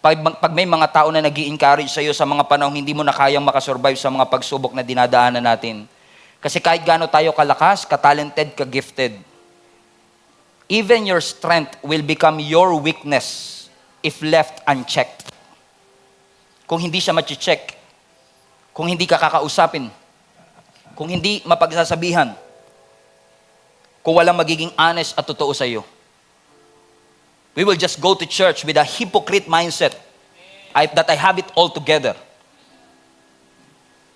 pag may mga tao na nag-i-encourage sa iyo sa mga panahong hindi mo na kayang makasurvive sa mga pagsubok na dinadaanan natin. Kasi kahit gaano tayo kalakas, ka-talented, ka-gifted, even your strength will become your weakness if left unchecked. Kung hindi siya machi-check, kung hindi ka kakausapin, kung hindi mapagsasabihan, kung walang magiging honest at totoo sa iyo. We will just go to church with a hypocrite mindset that I have it all together.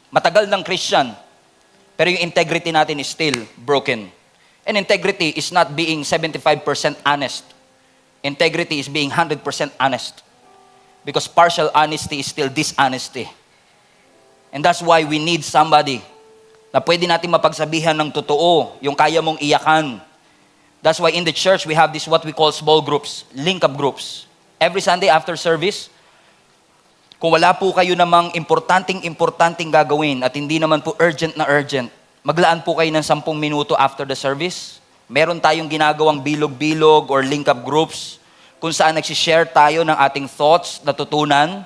Matagal ng Christian, pero yung integrity natin is still broken. And integrity is not being 75% honest. Integrity is being 100% honest. Because partial honesty is still dishonesty. And that's why we need somebody na pwede natin mapagsabihan ng totoo, yung kaya mong iyakan. That's why in the church, we have this what we call small groups, link-up groups. Every Sunday after service, kung wala po kayo namang importanteng gagawin at hindi naman po urgent, maglaan po kayo ng 10 minuto after the service. Meron tayong ginagawang bilog-bilog or link-up groups kung saan nagsishare tayo ng ating thoughts, natutunan.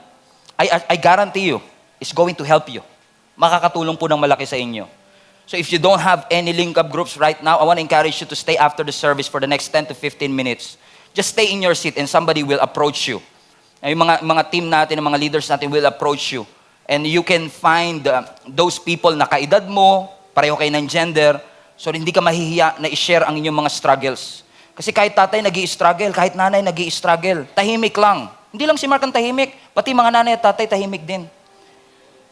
I guarantee you, it's going to help you. Makakatulong po ng malaki sa inyo. So if you don't have any link-up groups right now, I want to encourage you to stay after the service for the next 10 to 15 minutes. Just stay in your seat and somebody will approach you. Yung mga team natin, mga leaders natin will approach you And you can find those people na kaedad mo, pareho kayo ng gender, so hindi ka mahihiya na i-share ang inyong mga struggles. Kasi kahit tatay nag-i-struggle, kahit nanay nag-i-struggle, tahimik lang. Hindi lang si Mark ang tahimik, pati mga nanay at tatay tahimik din.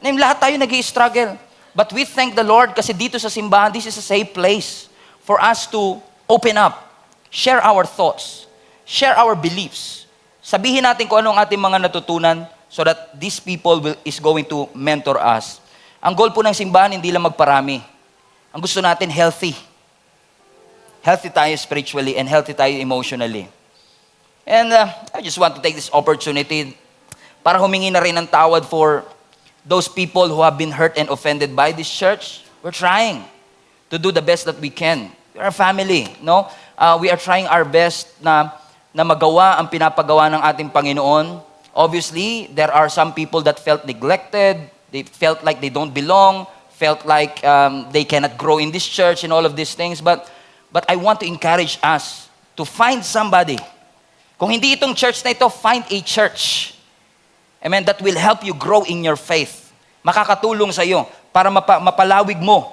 Lahat tayo nag-i-struggle. But we thank the Lord kasi dito sa simbahan, this is a safe place for us to open up, share our thoughts, share our beliefs. Sabihin natin kung ano ang ating mga natutunan so that these people is going to mentor us. Ang goal po ng simbahan, hindi lang magparami. Ang gusto natin, healthy. Healthy tayo spiritually and healthy tayo emotionally. And I just want to take this opportunity para humingi na rin ng tawad for those people who have been hurt and offended by this church. We're trying to do the best that we can. We're a family, no? We are trying our best na magawa ang pinapagawa ng ating Panginoon. Obviously, there are some people that felt neglected, they felt like they don't belong, felt like they cannot grow in this church and all of these things. But I want to encourage us to find somebody. Kung hindi itong church na ito, find a church. Amen, that will help you grow in your faith. Makakatulong sa iyo para mapalawig mo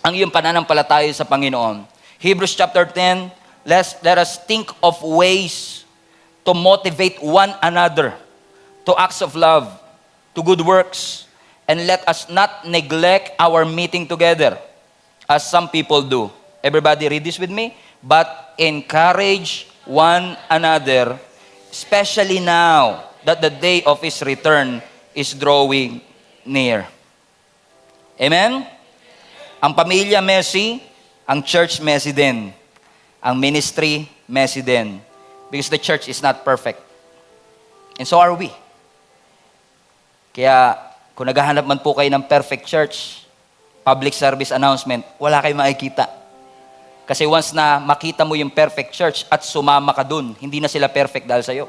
ang iyong pananampalataya sa Panginoon. Hebrews chapter 10, let us think of ways to motivate one another to acts of love, to good works, and let us not neglect our meeting together, as some people do. Everybody read this with me. But encourage one another, especially now that the day of His return is drawing near. Amen? Ang pamilya messy, ang church messy din. Ang ministry messy din. Because the church is not perfect. And so are we. Kaya, kung naghahanap man po kayo ng perfect church, public service announcement, wala kayong makikita. Kasi once na makita mo yung perfect church at sumama ka dun, hindi na sila perfect dahil sa'yo.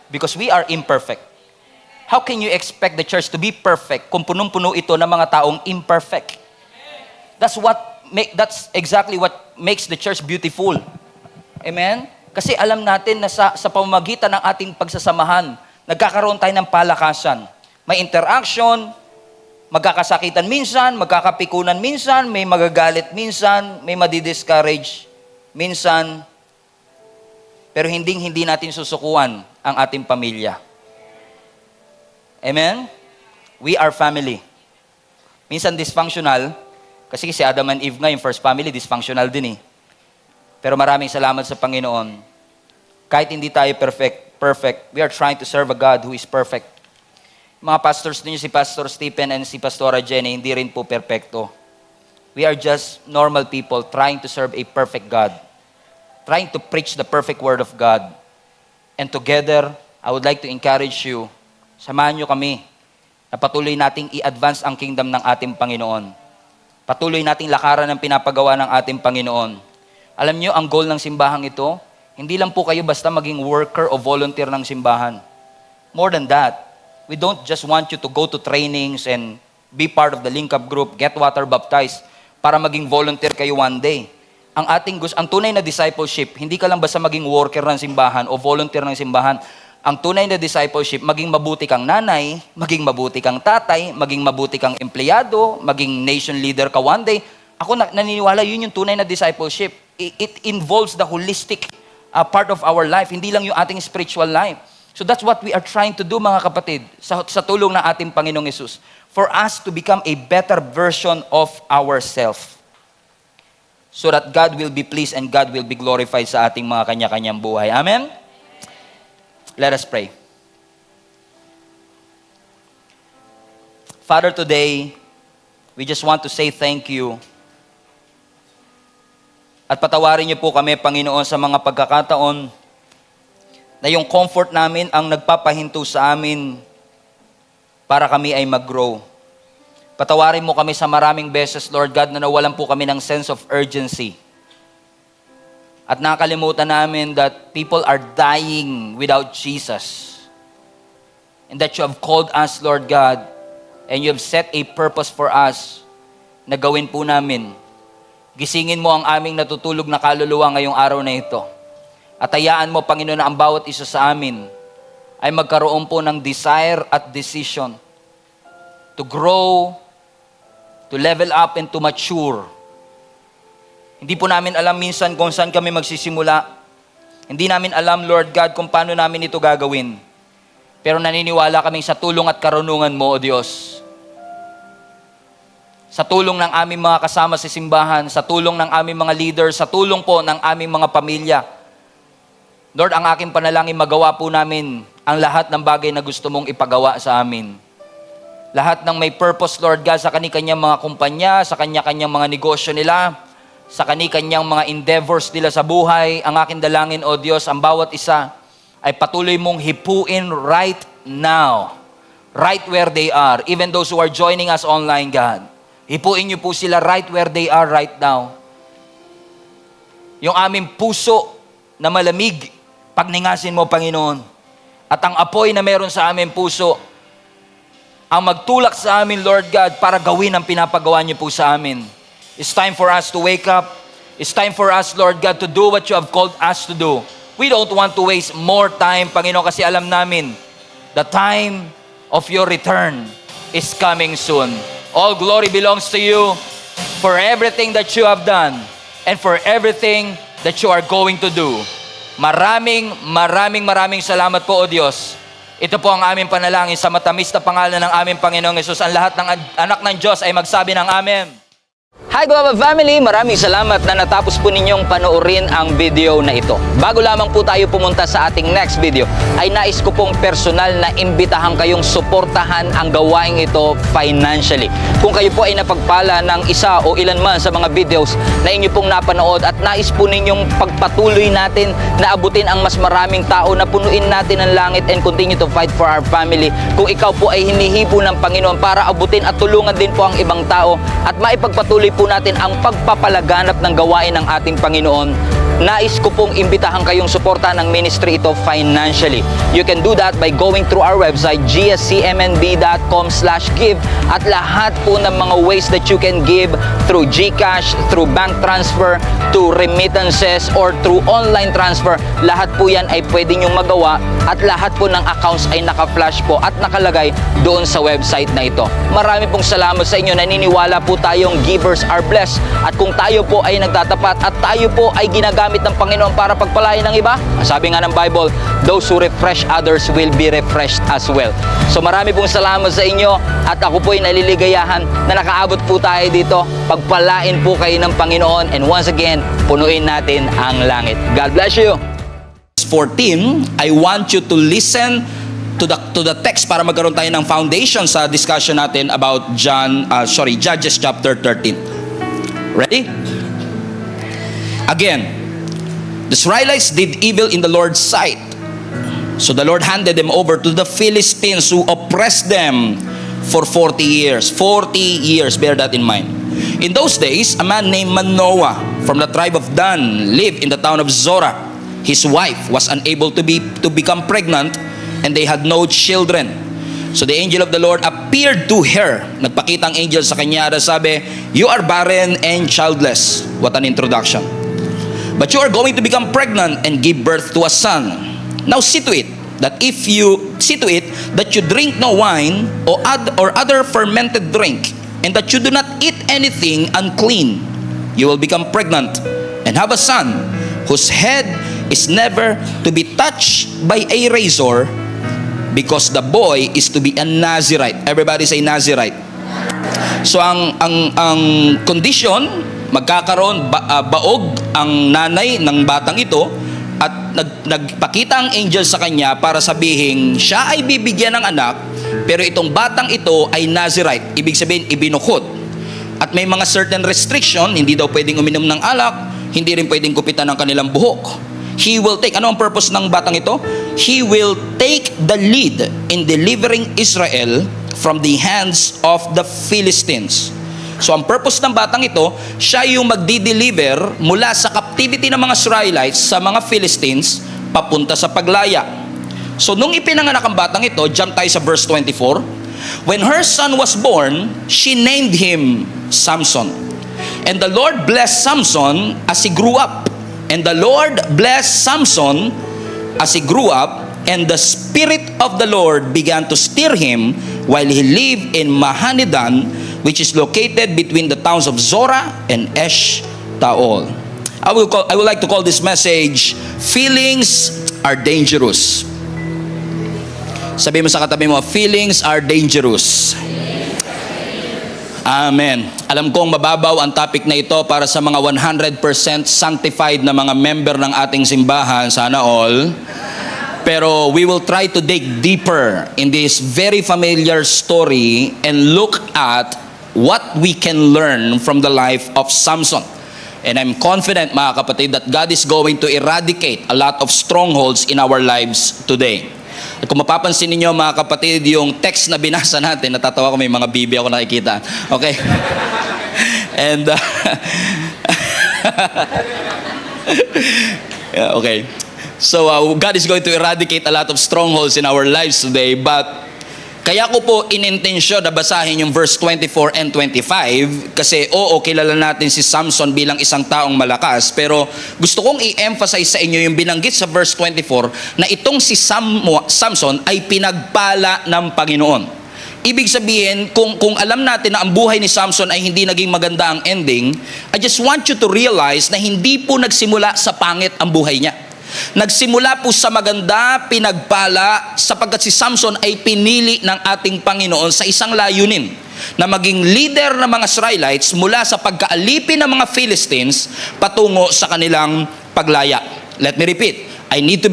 Because we are imperfect. How can you expect the church to be perfect kung punong-puno ito ng mga taong imperfect? That's exactly what makes the church beautiful. Amen? Kasi alam natin na sa pamamagitan ng ating pagsasamahan, nagkakaroon tayo ng palakasan. May interaction, magkakasakitan minsan, magkakapikunan minsan, may magagalit minsan, may madidiscourage minsan, pero hindi natin susukuan ang ating pamilya. Amen? We are family. Minsan dysfunctional, kasi si Adam and Eve nga, yung first family, dysfunctional din eh. Pero maraming salamat sa Panginoon. Kahit hindi tayo perfect, we are trying to serve a God who is perfect. Mga pastors ninyo, si Pastor Stephen and si Pastora Jenny, hindi rin po perfecto. We are just normal people trying to serve a perfect God. Trying to preach the perfect word of God. And together, I would like to encourage you, samahan nyo kami na patuloy nating i-advance ang kingdom ng ating Panginoon. Patuloy nating lakaran ang pinapagawa ng ating Panginoon. Alam nyo, ang goal ng simbahang ito, hindi lang po kayo basta maging worker o volunteer ng simbahan. More than that, we don't just want you to go to trainings and be part of the link-up group, get water baptized, para maging volunteer kayo one day. Ang tunay na discipleship, hindi ka lang basta maging worker ng simbahan o volunteer ng simbahan. Ang tunay na discipleship, maging mabuti kang nanay, maging mabuti kang tatay, maging mabuti kang empleyado, maging nation leader ka one day. Ako naniniwala, yun yung tunay na discipleship. It involves the holistic part of our life, hindi lang yung ating spiritual life. So that's what we are trying to do, mga kapatid, sa tulong ng ating Panginoong Hesus, for us to become a better version of ourselves. So that God will be pleased and God will be glorified sa ating mga kanya-kanyang buhay. Amen? Let us pray. Father, today, we just want to say thank you. At patawarin niyo po kami, Panginoon, sa mga pagkakataon na yung comfort namin ang nagpapahinto sa amin para kami ay mag-grow. Patawarin mo kami sa maraming beses, Lord God, na nawalan po kami ng sense of urgency. At nakalimutan namin that people are dying without Jesus. And that you have called us, Lord God, and you have set a purpose for us na gawin po namin. Gisingin mo ang aming natutulog na kaluluwa ngayong araw na ito. At hayaan mo, Panginoon, na ang bawat isa sa amin ay magkaroon po ng desire at decision to grow, to level up, and to mature. Hindi po namin alam minsan kung saan kami magsisimula. Hindi namin alam, Lord God, kung paano namin ito gagawin. Pero naniniwala kami sa tulong at karunungan mo, O Diyos. Sa tulong ng aming mga kasama sa simbahan, sa tulong ng aming mga leaders, sa tulong po ng aming mga pamilya. Lord, ang aking panalangin, magawa po namin ang lahat ng bagay na gusto mong ipagawa sa amin. Lahat ng may purpose, Lord God, sa kanyang mga kumpanya, sa kanyang mga negosyo nila, sa kanyang mga endeavors nila sa buhay, ang aking dalangin, O Diyos, ang bawat isa ay patuloy mong hipuin right now. Right where they are. Even those who are joining us online, God. Hipuin niyo po sila right where they are right now. Yung aming puso na malamig, pagningasin mo, Panginoon. At ang apoy na meron sa aming puso, ang magtulak sa amin, Lord God, para gawin ang pinapagawa niyo po sa amin. It's time for us to wake up. It's time for us, Lord God, to do what you have called us to do. We don't want to waste more time, Panginoon, kasi alam namin, the time of your return is coming soon. All glory belongs to you for everything that you have done and for everything that you are going to do. Maraming salamat po, O Diyos. Ito po ang aming panalangin sa matamis na pangalan ng aming Panginoong Yesus. Ang lahat ng anak ng Diyos ay magsabi ng Amen. Hi Guava Family! Maraming salamat na natapos po ninyong panoorin ang video na ito. Bago lamang po tayo pumunta sa ating next video, ay nais ko pong personal na imbitahan kayong suportahan ang gawaing ito financially. Kung kayo po ay napagpala ng isa o ilan man sa mga videos na inyo pong napanood at nais po ninyong pagpatuloy natin na abutin ang mas maraming tao, na punuin natin ang langit and continue to fight for our family. Kung ikaw po ay hinihipo ng Panginoon para abutin at tulungan din po ang ibang tao at maipagpatuloy po natin ang pagpapalaganap ng gawain ng ating Panginoon, nais ko pong imbitahan kayong suportahan ng ministry ito financially. You can do that by going through our website, gscmnb.com/give, at lahat po ng mga ways that you can give through GCash, through bank transfer, to remittances, or through online transfer. Lahat po yan ay pwede nyong magawa at lahat po ng accounts ay naka-flash po at nakalagay doon sa website na ito. Marami pong salamat sa inyo. Naniniwala po tayong givers are blessed, at kung tayo po ay nagtatapat at tayo po ay ginagamit ng Panginoon para pagpalain ng iba, sabi nga ng Bible, those who refresh others will be refreshed as well. So marami pong salamat sa inyo at ako po ay naliligayahan na nakaabot po tayo dito. Pagpalain po kayo ng Panginoon, and once again, punuin natin ang langit. God bless you. 14, I want you to listen to the text para magkaroon tayo ng foundation sa discussion natin about Judges chapter 13. Ready? Again, the Israelites did evil in the Lord's sight. So the Lord handed them over to the Philistines, who oppressed them for 40 years. 40 years, bear that in mind. In those days, a man named Manoah from the tribe of Dan lived in the town of Zorah. His wife was unable to become pregnant, and they had no children. So the angel of the Lord appeared to her. Nagpakita ang angel sa kanya at sabi, "You are barren and childless." What an introduction. "But you are going to become pregnant and give birth to a son. Now see to it that you drink no wine or other fermented drink, and that you do not eat anything unclean. You will become pregnant and have a son whose head is never to be touched by a razor, because the boy is to be a Nazirite." Everybody say Nazirite. So ang condition, magkakaroon baog ang nanay ng batang ito, at nagpakita ang angel sa kanya para sabihin siya ay bibigyan ng anak, pero itong batang ito ay Nazirite, ibig sabihin ibinukod. At may mga certain restriction, hindi daw pwedeng uminom ng alak, hindi rin pwedeng gupitan ng kanilang buhok. He will take, ano ang purpose ng batang ito? He will take the lead in delivering Israel from the hands of the Philistines. So ang purpose ng batang ito, siya yung magdi-deliver mula sa captivity ng mga Israelites sa mga Philistines papunta sa paglaya. So nung ipinanganak ang batang ito, jump tayo sa verse 24. When her son was born, she named him Samson. And the Lord blessed Samson as he grew up. And the Lord blessed Samson as he grew up, and the spirit of the Lord began to stir him while he lived in Mahanidan, which is located between the towns of Zorah and Eshtaol. I would like to call this message, Feelings Are Dangerous. Sabi mo sa katabi mo, feelings are dangerous. Amen. Alam kong mababaw ang topic na ito para sa mga 100% sanctified na mga member ng ating simbahan, sana all. Pero we will try to dig deeper in this very familiar story and look at what we can learn from the life of Samson. And I'm confident, mga kapatid, that God is going to eradicate a lot of strongholds in our lives today. At kung mapapansin ninyo, mga kapatid, yung text na binasa natin, natatawa ko, may mga bibi ako nakikita. Okay? And, okay. So, God is going to eradicate a lot of strongholds in our lives today, but kaya ko po inintensyon na basahin yung verse 24 and 25 kasi kilala natin si Samson bilang isang taong malakas, pero gusto kong i-emphasize sa inyo yung binanggit sa verse 24 na itong si Samson ay pinagpala ng Panginoon. Ibig sabihin, kung alam natin na ang buhay ni Samson ay hindi naging maganda ang ending, I just want you to realize na hindi po nagsimula sa pangit ang buhay niya. Nagsimula po sa maganda, pinagpala, sapagkat si Samson ay pinili ng ating Panginoon sa isang layunin na maging leader ng mga Israelites mula sa pagkaalipin ng mga Philistines patungo sa kanilang paglaya. Let me repeat. I need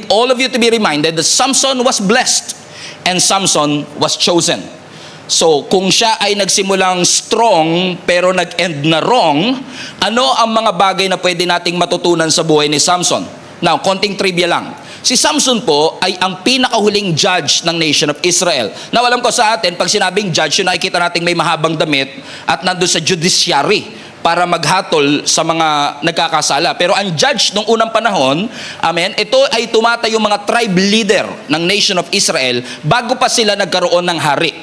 all of you to be reminded that Samson was blessed and Samson was chosen. So, kung siya ay nagsimulang strong pero nag-end na wrong, ano ang mga bagay na pwede nating matutunan sa buhay ni Samson? Now, konting trivia lang. Si Samson po ay ang pinakahuling judge ng nation of Israel. Now, alam ko sa atin, pag sinabing judge, yun nakikita natin may mahabang damit at nandun sa judiciary para maghatol sa mga nagkakasala. Pero ang judge nung unang panahon, amen, ito ay tumatayong mga tribe leader ng nation of Israel bago pa sila nagkaroon ng hari.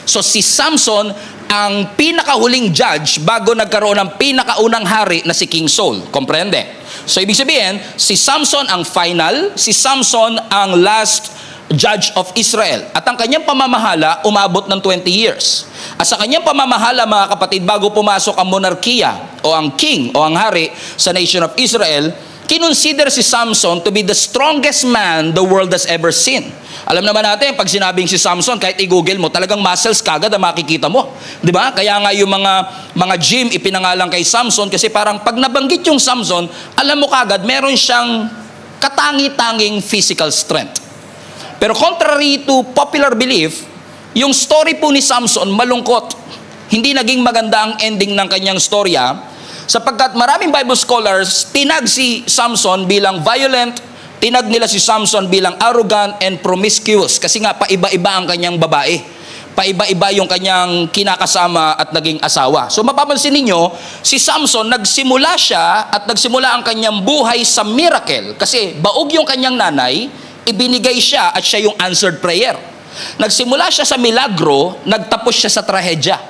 So si Samson ang pinakahuling judge bago nagkaroon ng pinakaunang hari na si King Saul. Komprende? So ibig sabihin, si Samson ang final, si Samson ang last judge of Israel. At ang kanyang pamamahala umabot ng 20 years. At sa kanyang pamamahala, mga kapatid, bago pumasok ang monarkiya o ang king o ang hari sa nation of Israel, kinonsider si Samson to be the strongest man the world has ever seen. Alam naman natin, pag sinabing si Samson, kahit i-google mo, talagang muscles kagad ang makikita mo. Di ba? Kaya nga yung mga gym ipinangalan kay Samson kasi parang pag nabanggit yung Samson, alam mo kagad, meron siyang katangi-tanging physical strength. Pero contrary to popular belief, yung story po ni Samson malungkot. Hindi naging maganda ang ending ng kanyang storya, sapagkat maraming Bible scholars tinag si Samson bilang violent, tinag nila si Samson bilang arrogant and promiscuous kasi nga paiba-iba ang kanyang babae. Paiba-iba yung kanyang kinakasama at naging asawa. So mapapansin ninyo, si Samson nagsimula siya at nagsimula ang kanyang buhay sa miracle kasi baog yung kanyang nanay, ibinigay siya at siya yung answered prayer. Nagsimula siya sa milagro, nagtapos siya sa trahedya.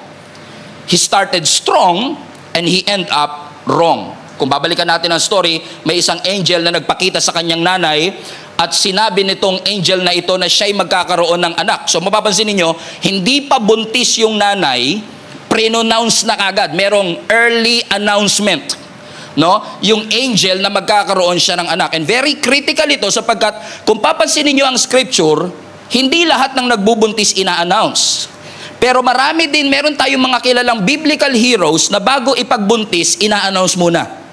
He started strong and he end up wrong. Kung babalikan natin ang story, may isang angel na nagpakita sa kanyang nanay at sinabi nitong angel na ito na siya'y magkakaroon ng anak. So mapapansin ninyo, hindi pa buntis yung nanay, pre-announce na kagad. Merong early announcement. No? Yung angel na magkakaroon siya ng anak. And very critical ito sapagkat kung papansin niyo ang scripture, hindi lahat ng nagbubuntis ina-announce. Pero meron tayong mga kilalang biblical heroes na bago ipagbuntis, ina-announce muna.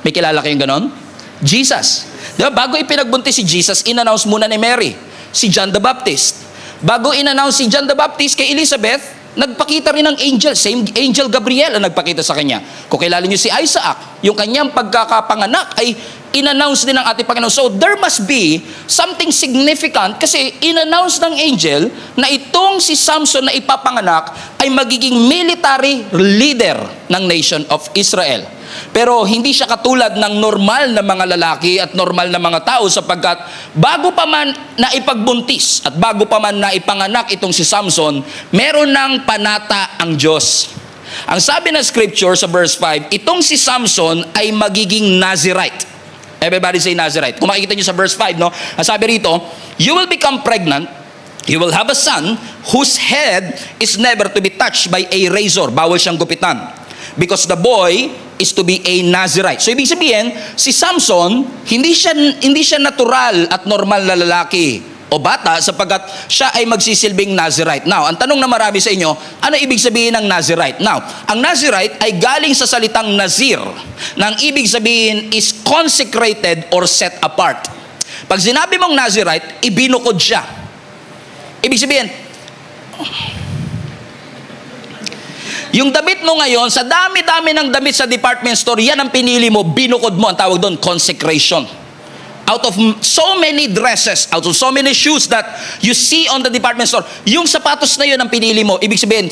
May kilala kayong ganon? Jesus. Diba? Bago ipinagbuntis si Jesus, in-announce muna ni Mary. Si John the Baptist. Bago in-announce si John the Baptist kay Elizabeth, nagpakita rin ng angel, same angel Gabriel ang nagpakita sa kanya. Kung kilala niyo si Isaac, yung kanyang pagkakapanganak ay in-announce din ng ating Panginoon. So there must be something significant kasi in-announce ng angel na itong si Samson na ipapanganak ay magiging military leader ng nation of Israel. Pero hindi siya katulad ng normal na mga lalaki at normal na mga tao sapagkat bago pa man naipagbuntis at bago pa man naipanganak itong si Samson, meron ng panata ang Diyos. Ang sabi ng scripture sa verse 5, itong si Samson ay magiging Nazirite. Everybody say Nazarite. Kung makikita nyo sa verse 5, no? Ang sabi rito, you will become pregnant, you will have a son whose head is never to be touched by a razor. Bawal siyang gupitan. Because the boy is to be a Nazarite. So ibig sabihin, si Samson, hindi siya natural at normal na lalaki o bata sapagkat siya ay magsisilbing Nazarite. Now, ang tanong na marami sa inyo, ano ibig sabihin ng Nazarite? Now, ang Nazarite ay galing sa salitang Nazir, na ang ibig sabihin is consecrated or set apart. Pag sinabi mong Nazarite, ibinukod siya. Ibig sabihin, yung damit mo ngayon, sa dami-dami ng damit sa department store, yan ang pinili mo, binukod mo, ang tawag doon, consecration. Out of so many dresses, out of so many shoes that you see on the department store, yung sapatos na yun ang pinili mo, ibig sabihin,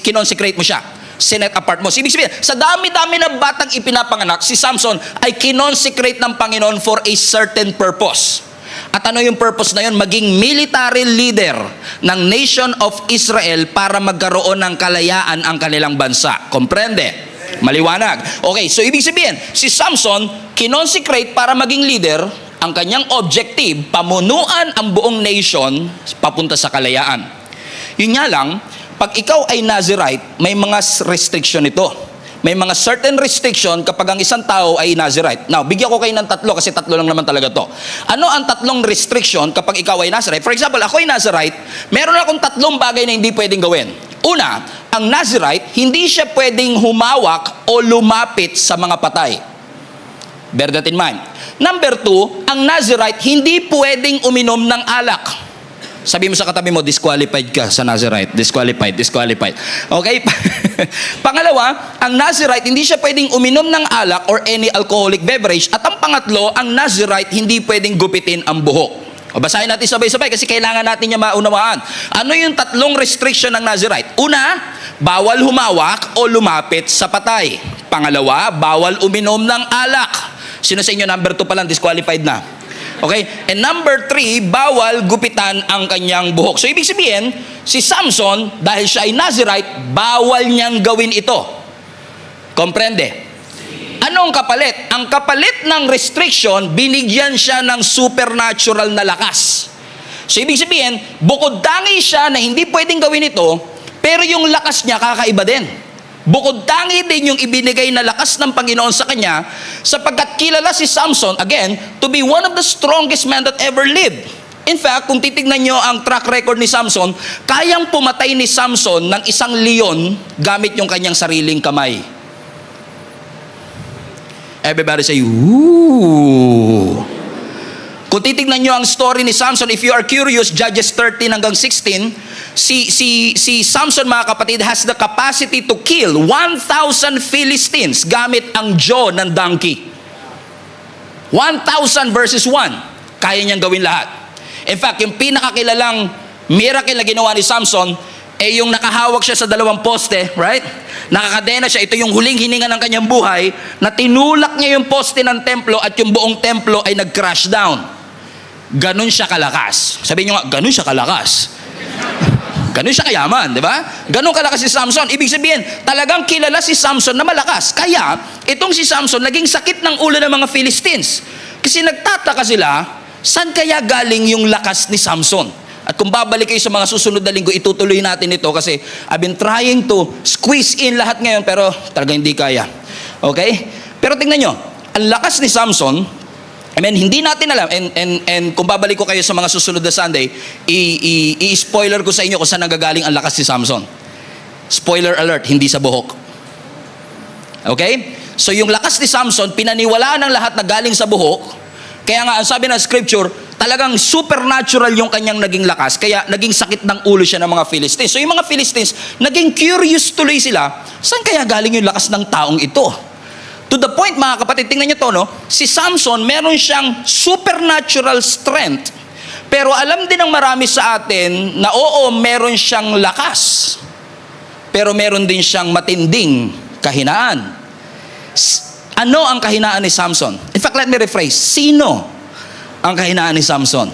kinonsecrate mo siya. Sinet apart mo. So, ibig sabihin, sa dami-dami na batang ipinapanganak, si Samson ay kinonsecrate ng Panginoon for a certain purpose. At ano yung purpose na yun? Maging military leader ng nation of Israel para magkaroon ng kalayaan ang kanilang bansa. Komprende? Maliwanag. Okay, so ibig sabihin, si Samson, kinonsecrate para maging leader, ang kanyang objective, pamunuan ang buong nation papunta sa kalayaan. Yun nga lang, pag ikaw ay Nazarite, may mga restriction ito. May mga certain restriction kapag ang isang tao ay Nazarite. Now, bigyan ko kayo ng tatlo kasi tatlo lang naman talaga to. Ano ang tatlong restriction kapag ikaw ay Nazarite? For example, ako ay Nazarite, meron akong tatlong bagay na hindi pwedeng gawin. Una, ang Nazarite, hindi siya pwedeng humawak o lumapit sa mga patay. Bear that in mind. Number two, ang Nazarite, hindi pwedeng uminom ng alak. Sabi mo sa katabi mo, disqualified ka sa Nazarite. Disqualified. Okay? Pangalawa, ang Nazarite, hindi siya pwedeng uminom ng alak or any alcoholic beverage. At ang pangatlo, ang Nazarite, hindi pwedeng gupitin ang buhok. O basahin natin sabay-sabay kasi kailangan natin niya maunawaan. Ano yung tatlong restriction ng Nazarite? Una, bawal humawak o lumapit sa patay. Pangalawa, bawal uminom ng alak. Sino sa inyo number 2 pa lang, disqualified na? Okay? And number 3, bawal gupitan ang kanyang buhok. So, ibig sabihin, si Samson, dahil siya ay Nazarite, bawal niyang gawin ito. Komprende? Anong kapalit? Ang kapalit ng restriction, binigyan siya ng supernatural na lakas. So, ibig sabihin, bukod tangi siya na hindi pwedeng gawin ito, pero yung lakas niya kakaiba din. Bukod tangi din yung ibinigay na lakas ng Panginoon sa kanya, sapagkat kilala si Samson, again, to be one of the strongest men that ever lived. In fact, kung titignan nyo ang track record ni Samson, kayang pumatay ni Samson ng isang leon gamit yung kanyang sariling kamay. Everybody say, ooh. Kung titignan nyo ang story ni Samson, if you are curious, Judges 13 hanggang 16, si Samson, mga kapatid, has the capacity to kill 1,000 Philistines gamit ang jaw ng donkey. 1,000 versus 1. Kaya niyang gawin lahat. In fact, yung pinakakilalang miracle na ginawa ni Samson, yung nakahawak siya sa dalawang poste, right? Nakakadena siya. Ito yung huling hininga ng kanyang buhay, na tinulak niya yung poste ng templo at yung buong templo ay nag-crash down. Ganun siya kalakas. Sabihin nyo nga, ganun siya kalakas. Ganun siya kayaman, di ba? Ganun kalakas si Samson. Ibig sabihin, talagang kilala si Samson na malakas. Kaya, itong si Samson, naging sakit ng ulo ng mga Philistines. Kasi nagtataka sila, saan kaya galing yung lakas ni Samson? At kung babalik kayo sa mga susunod na linggo, itutuloy natin ito kasi I've been trying to squeeze in lahat ngayon pero talagang hindi kaya. Okay? Pero tingnan nyo, ang lakas ni Samson, hindi natin alam, and kung babalik ko kayo sa mga susunod na Sunday, i-spoiler ko sa inyo kung saan nagagaling ang lakas ni Samson. Spoiler alert, hindi sa buhok. Okay? So yung lakas ni Samson, pinaniwalaan ng lahat na galing sa buhok. Kaya nga, ang sabi ng scripture, talagang supernatural yung kanyang naging lakas. Kaya naging sakit ng ulo siya ng mga Philistines. So yung mga Philistines, naging curious tuloy sila, saan kaya galing yung lakas ng taong ito? To the point, mga kapatid, tingnan niyo to, no? Si Samson, meron siyang supernatural strength. Pero alam din ng marami sa atin na oo, meron siyang lakas. Pero meron din siyang matinding kahinaan. Ano ang kahinaan ni Samson? In fact, let me rephrase. Sino ang kahinaan ni Samson?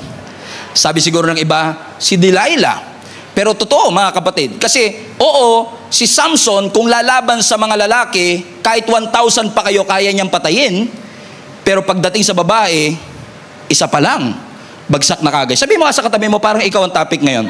Sabi siguro ng iba, si Delilah. Pero totoo, mga kapatid. Kasi, oo, si Samson, kung lalaban sa mga lalaki, kahit 1,000 pa kayo kaya niyang patayin, Pero pagdating sa babae, isa pa lang, bagsak na kagad. Sabi mo nga sa katabi mo, parang ikaw ang topic ngayon.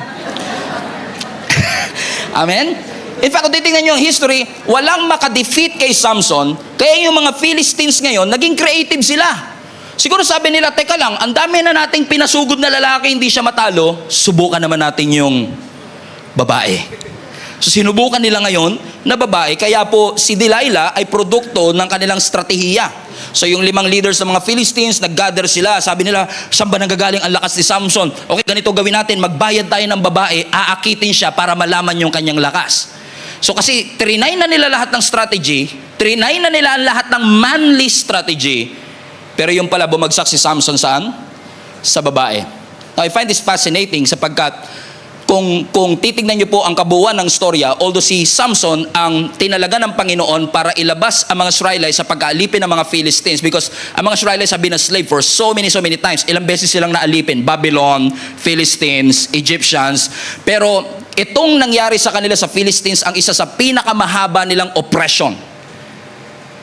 Amen? In fact, kung titingnan nyo ang history, walang makadefeat kay Samson, kaya yung mga Philistines ngayon, naging creative sila. Siguro sabi nila, teka lang, ang dami na nating pinasugod na lalaki, hindi siya matalo, subukan naman natin yung babae. So sinubukan nila ngayon na babae, kaya po si Delilah ay produkto ng kanilang strategiya. So yung 5 leaders ng mga Philistines, nag-gather sila, sabi nila, saan ba nanggagaling ang lakas ni Samson? Okay, ganito gawin natin, magbayad tayo ng babae, aakitin siya para malaman yung kanyang lakas. So kasi trinay na nila lahat ng strategy, trinay na nila lahat ng manly strategy, pero yung pala bumagsak si Samson saan? Sa babae. Now I find this fascinating sapagkat kung titignan niyo po ang kabuuan ng storya, although si Samson ang tinalaga ng Panginoon para ilabas ang mga Israelites sa pag-aalipin ng mga Philistines, because ang mga Israelites have been a slave for so many times. Ilang beses silang naalipin, Babylon, Philistines, Egyptians. Pero itong nangyari sa kanila sa Philistines ang isa sa pinakamahaba nilang oppression.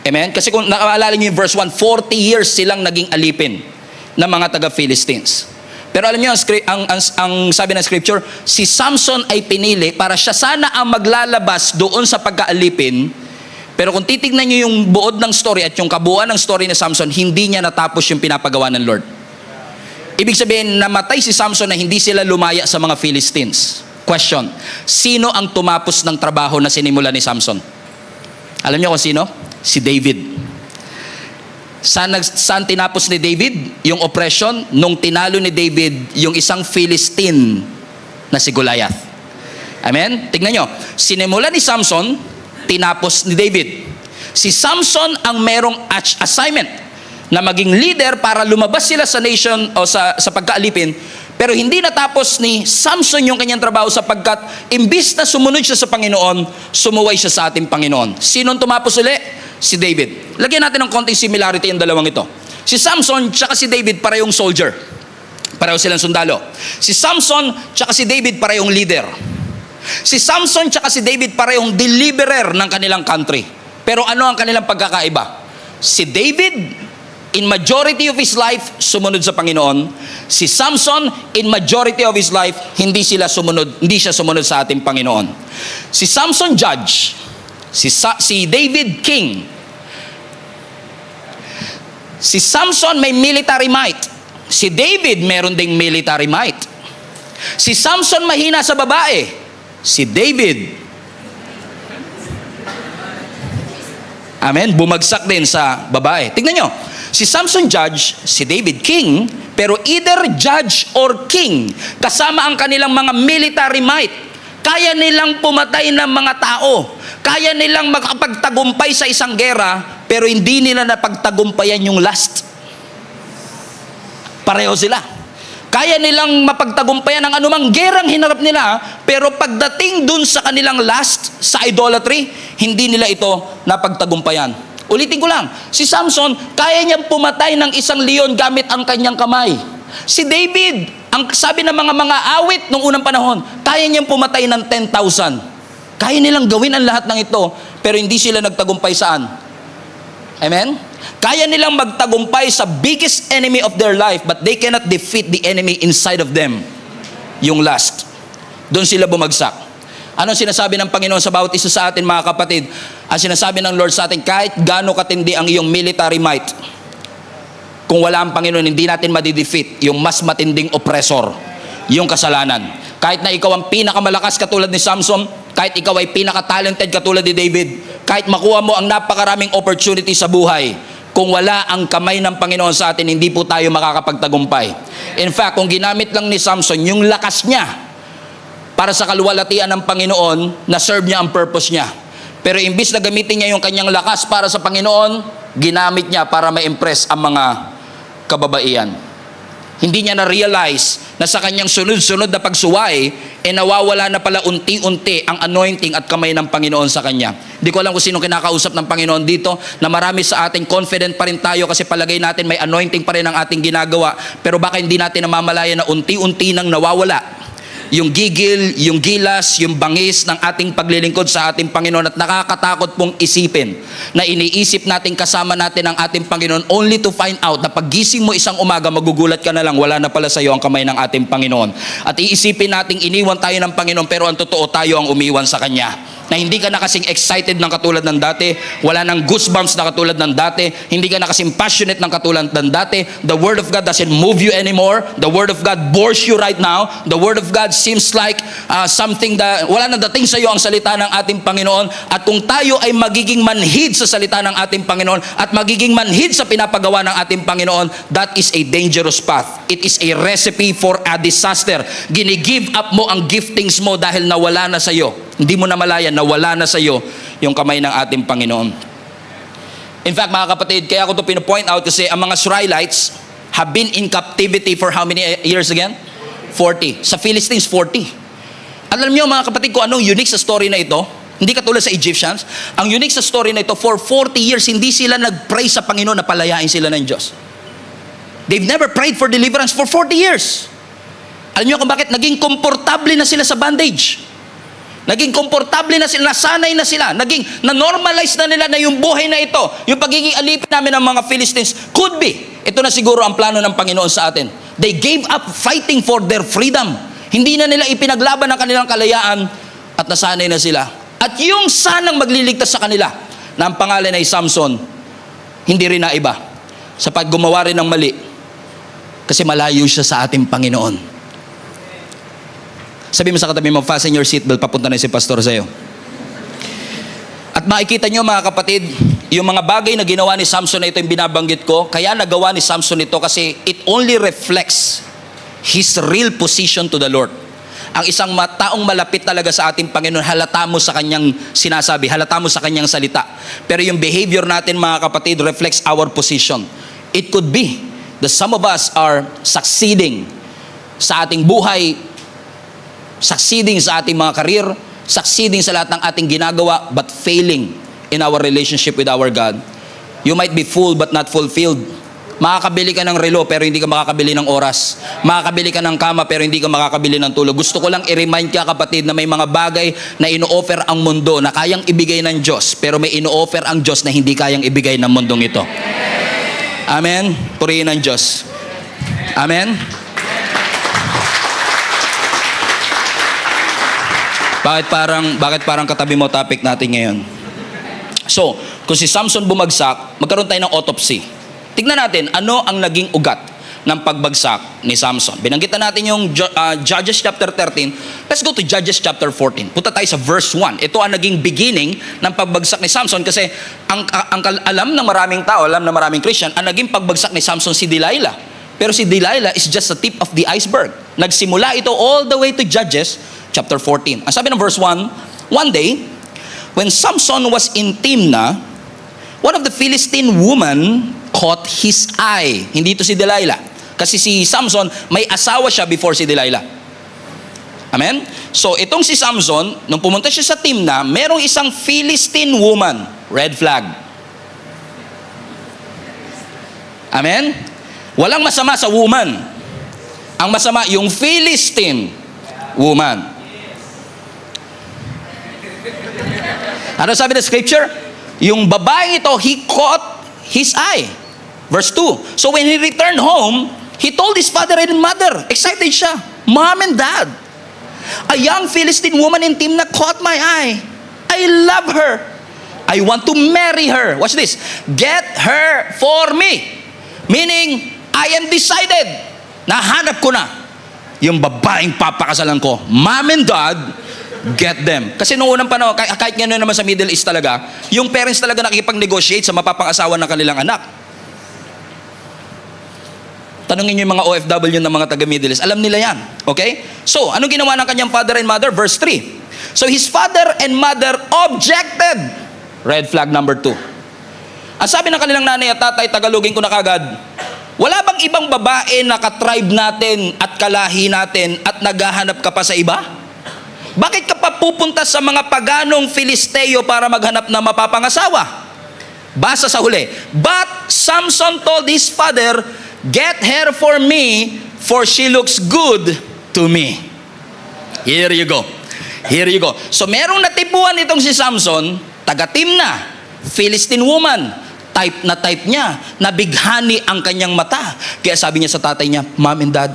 Amen? Kasi kung nakaalala niyo yung verse 1, 40 years silang naging alipin ng mga taga-Philistines. Pero alam niyo, ang sabi ng scripture, si Samson ay pinili para siya sana ang maglalabas doon sa pagkaalipin. Pero kung titignan niyo yung buod ng story at yung kabuuan ng story ni Samson, hindi niya natapos yung pinapagawa ng Lord. Ibig sabihin, namatay si Samson na hindi sila lumaya sa mga Philistines. Question, sino ang tumapos ng trabaho na sinimula ni Samson? Alam niyo kung sino? Si David. Saan tinapos ni David yung oppression? Nung tinalo ni David yung isang Philistine na si Goliath. Amen? Tignan nyo, sinimula ni Samson, tinapos ni David. Si Samson ang merong assignment na maging leader para lumabas sila sa nation o sa pagkaalipin, pero hindi natapos ni Samson yung kanyang trabaho sapagkat imbis na sumunod siya sa Panginoon, sumuway siya sa ating Panginoon. Sinong tumapos uli? Si David. Lagyan natin ng konting similarity yung dalawang ito. Si Samson tsaka si David parehong soldier. Pareho silang sundalo. Si Samson tsaka si David parehong leader. Si Samson tsaka si David parehong deliverer ng kanilang country. Pero ano ang kanilang pagkakaiba? Si David, in majority of his life, sumunod sa Panginoon. Si Samson, in majority of his life, hindi siya sumunod sa ating Panginoon. Si Samson, judge. Si David, king. Si Samson may military might. Si David meron ding military might. Si Samson mahina sa babae. Si David, amen, bumagsak din sa babae. Tignan nyo, si Samson judge, si David king, pero either judge or king, kasama ang kanilang mga military might. Kaya nilang pumatay ng mga tao. Kaya nilang makapagtagumpay sa isang gera, pero hindi nila napagtagumpayan yung last. Pareho sila. Kaya nilang mapagtagumpayan ang anumang gerang hinarap nila, pero pagdating dun sa kanilang last, sa idolatry, hindi nila ito napagtagumpayan. Ulitin ko lang, si Samson, kaya niyang pumatay ng isang leon gamit ang kanyang kamay. Si David, ang sabi ng mga awit nung unang panahon, kaya niyang pumatay ng 10,000. Kaya nilang gawin ang lahat ng ito, pero hindi sila nagtagumpay saan? Amen? Kaya nilang magtagumpay sa biggest enemy of their life, but they cannot defeat the enemy inside of them. Yung last. Doon sila bumagsak. Ano sinasabi ng Panginoon sa bawat isa sa atin, mga kapatid? Ang sinasabi ng Lord sa atin, kahit gaano katindi ang iyong military might, kung wala ang Panginoon, hindi natin madidefeat yung mas matinding oppressor, yung kasalanan. Kahit na ikaw ang pinakamalakas katulad ni Samson, kahit ikaw ay pinaka-talented katulad ni David, kahit makuha mo ang napakaraming opportunity sa buhay, kung wala ang kamay ng Panginoon sa atin, hindi po tayo makakapagtagumpay. In fact, kung ginamit lang ni Samson yung lakas niya para sa kaluwalhatian ng Panginoon, na-serve niya ang purpose niya. Pero imbis na gamitin niya yung kanyang lakas para sa Panginoon, ginamit niya para ma-impress ang mga kababaihan. Hindi niya na-realize na sa kanyang sunod-sunod na pagsuway, nawawala na pala unti-unti ang anointing at kamay ng Panginoon sa kanya. Hindi ko alam kung sino kinakausap ng Panginoon dito, na marami sa ating confident pa rin tayo kasi palagay natin may anointing pa rin ang ating ginagawa, pero baka hindi natin namamalayan na unti-unti nang nawawala yung gigil, yung gilas, yung bangis ng ating paglilingkod sa ating Panginoon, at nakakatakot pong isipin na iniisip natin kasama natin ang ating Panginoon only to find out na paggising mo isang umaga, magugulat ka na lang, wala na pala sa iyo ang kamay ng ating Panginoon. At iisipin nating iniwan tayo ng Panginoon, pero ang totoo tayo ang umiwan sa Kanya. Na hindi ka na kasing excited ng katulad ng dati, wala nang goosebumps na katulad ng dati, hindi ka na kasing passionate ng katulad ng dati. The Word of God doesn't move you anymore. The Word of God bores you right now. The Word of God seems like something that wala na dating sa iyo ang salita ng ating Panginoon. At kung tayo ay magiging manhid sa salita ng ating Panginoon at magiging manhid sa pinapagawa ng ating Panginoon, that is a dangerous path. It is a recipe for a disaster. Gini-give up mo ang giftings mo dahil nawala na sa iyo. Hindi mo na malaya na wala na sa iyo yung kamay ng ating Panginoon. In fact, mga kapatid, kaya ko ito pinopoint out kasi ang mga Israelites have been in captivity for how many years again? 40. Sa Philistines, 40. Alam niyo mga kapatid kung anong unique sa story na ito? Hindi katulad sa Egyptians. Ang unique sa story na ito, for 40 years, hindi sila nag-pray sa Panginoon na palayain sila ng Diyos. They've never prayed for deliverance for 40 years. Alam niyo kung bakit? Naging komportable na sila sa bondage. Naging komportable na sila, nasanay na sila, na-normalize na nila na yung buhay na ito, yung pagiging alipin namin ng mga Philistines, could be, ito na siguro ang plano ng Panginoon sa atin. They gave up fighting for their freedom. Hindi na nila ipinaglaban ang kanilang kalayaan at nasanay na sila. At yung sanang magliligtas sa kanila, na ang pangalan ay Samson, hindi rin na iba. Sapat gumawa rin ng mali, kasi malayo siya sa ating Panginoon. Sabi mo sa katabi mo, fasten your seatbelt, papunta na si pastor sa'yo. At makikita nyo mga kapatid, yung mga bagay na ginawa ni Samson na ito yung binabanggit ko, kaya nagawa ni Samson ito kasi it only reflects his real position to the Lord. Ang isang taong malapit talaga sa ating Panginoon, halata mo sa kanyang sinasabi, halata mo sa kanyang salita. Pero yung behavior natin mga kapatid reflects our position. It could be that some of us are succeeding sa ating buhay, succeeding sa ating mga career, succeeding sa lahat ng ating ginagawa, but failing in our relationship with our God. You might be full but not fulfilled. Makakabili ka ng relo pero hindi ka makakabili ng oras. Makakabili ka ng kama pero hindi ka makakabili ng tulog. Gusto ko lang i-remind ka kapatid na may mga bagay na ino-offer ang mundo na kayang ibigay ng Diyos, pero may ino-offer ang Diyos na hindi kayang ibigay ng mundong ito. Amen? Purihin ang Diyos. Amen? Bakit parang katabi mo topic natin ngayon? So, kung si Samson bumagsak, magkaroon tayo ng autopsy. Tignan natin, ano ang naging ugat ng pagbagsak ni Samson. Binanggitan natin yung Judges chapter 13. Let's go to Judges chapter 14. Punta tayo sa verse 1. Ito ang naging beginning ng pagbagsak ni Samson kasi ang alam ng maraming tao, alam ng maraming Christian, ang naging pagbagsak ni Samson si Delilah. Pero si Delilah is just the tip of the iceberg. Nagsimula ito all the way to Judges chapter 14. Ang sabi ng verse 1, one day, when Samson was in Timnah, one of the Philistine women caught his eye. Hindi ito si Delilah. Kasi si Samson, may asawa siya before si Delilah. Amen? So, itong si Samson, nung pumunta siya sa Timnah, merong isang Philistine woman. Red flag. Amen? Walang masama sa woman. Ang masama, yung Philistine woman. Ano sabi ng scripture? Yung babaeng ito, he caught his eye. Verse 2. So when he returned home, he told his father and mother. Excited siya. Mom and dad, a young Philistine woman in Timnah caught my eye. I love her. I want to marry her. Watch this. Get her for me. Meaning, I am decided. Nahanap ko na yung babaeng papakasalan ko. Mom and dad, get them. Kasi noong unang panahon, kahit nga naman sa Middle East talaga, yung parents talaga nakikipag-negotiate sa mapapangasawa ng kanilang anak. Tanungin nyo yung mga OFW ng mga taga-Middle East. Alam nila yan. Okay? So, anong ginawa ng kanyang father and mother? Verse 3. So, his father and mother objected. Red flag number 2. Ang sabi ng kanilang nanay at tatay, Tagalogin ko na kagad, wala bang ibang babae na ka-tribe natin at kalahi natin at naghahanap ka pa sa iba? Bakit ka pa pupunta sa mga paganong Filisteo para maghanap na mapapangasawa? Basa sa huli. But Samson told his father, get her for me, for she looks good to me. Here you go. Here you go. So merong natipuan itong si Samson, taga-Timna, Philistine woman. Type na type niya, nabighani ang kanyang mata. Kaya sabi niya sa tatay niya, Mom and Dad,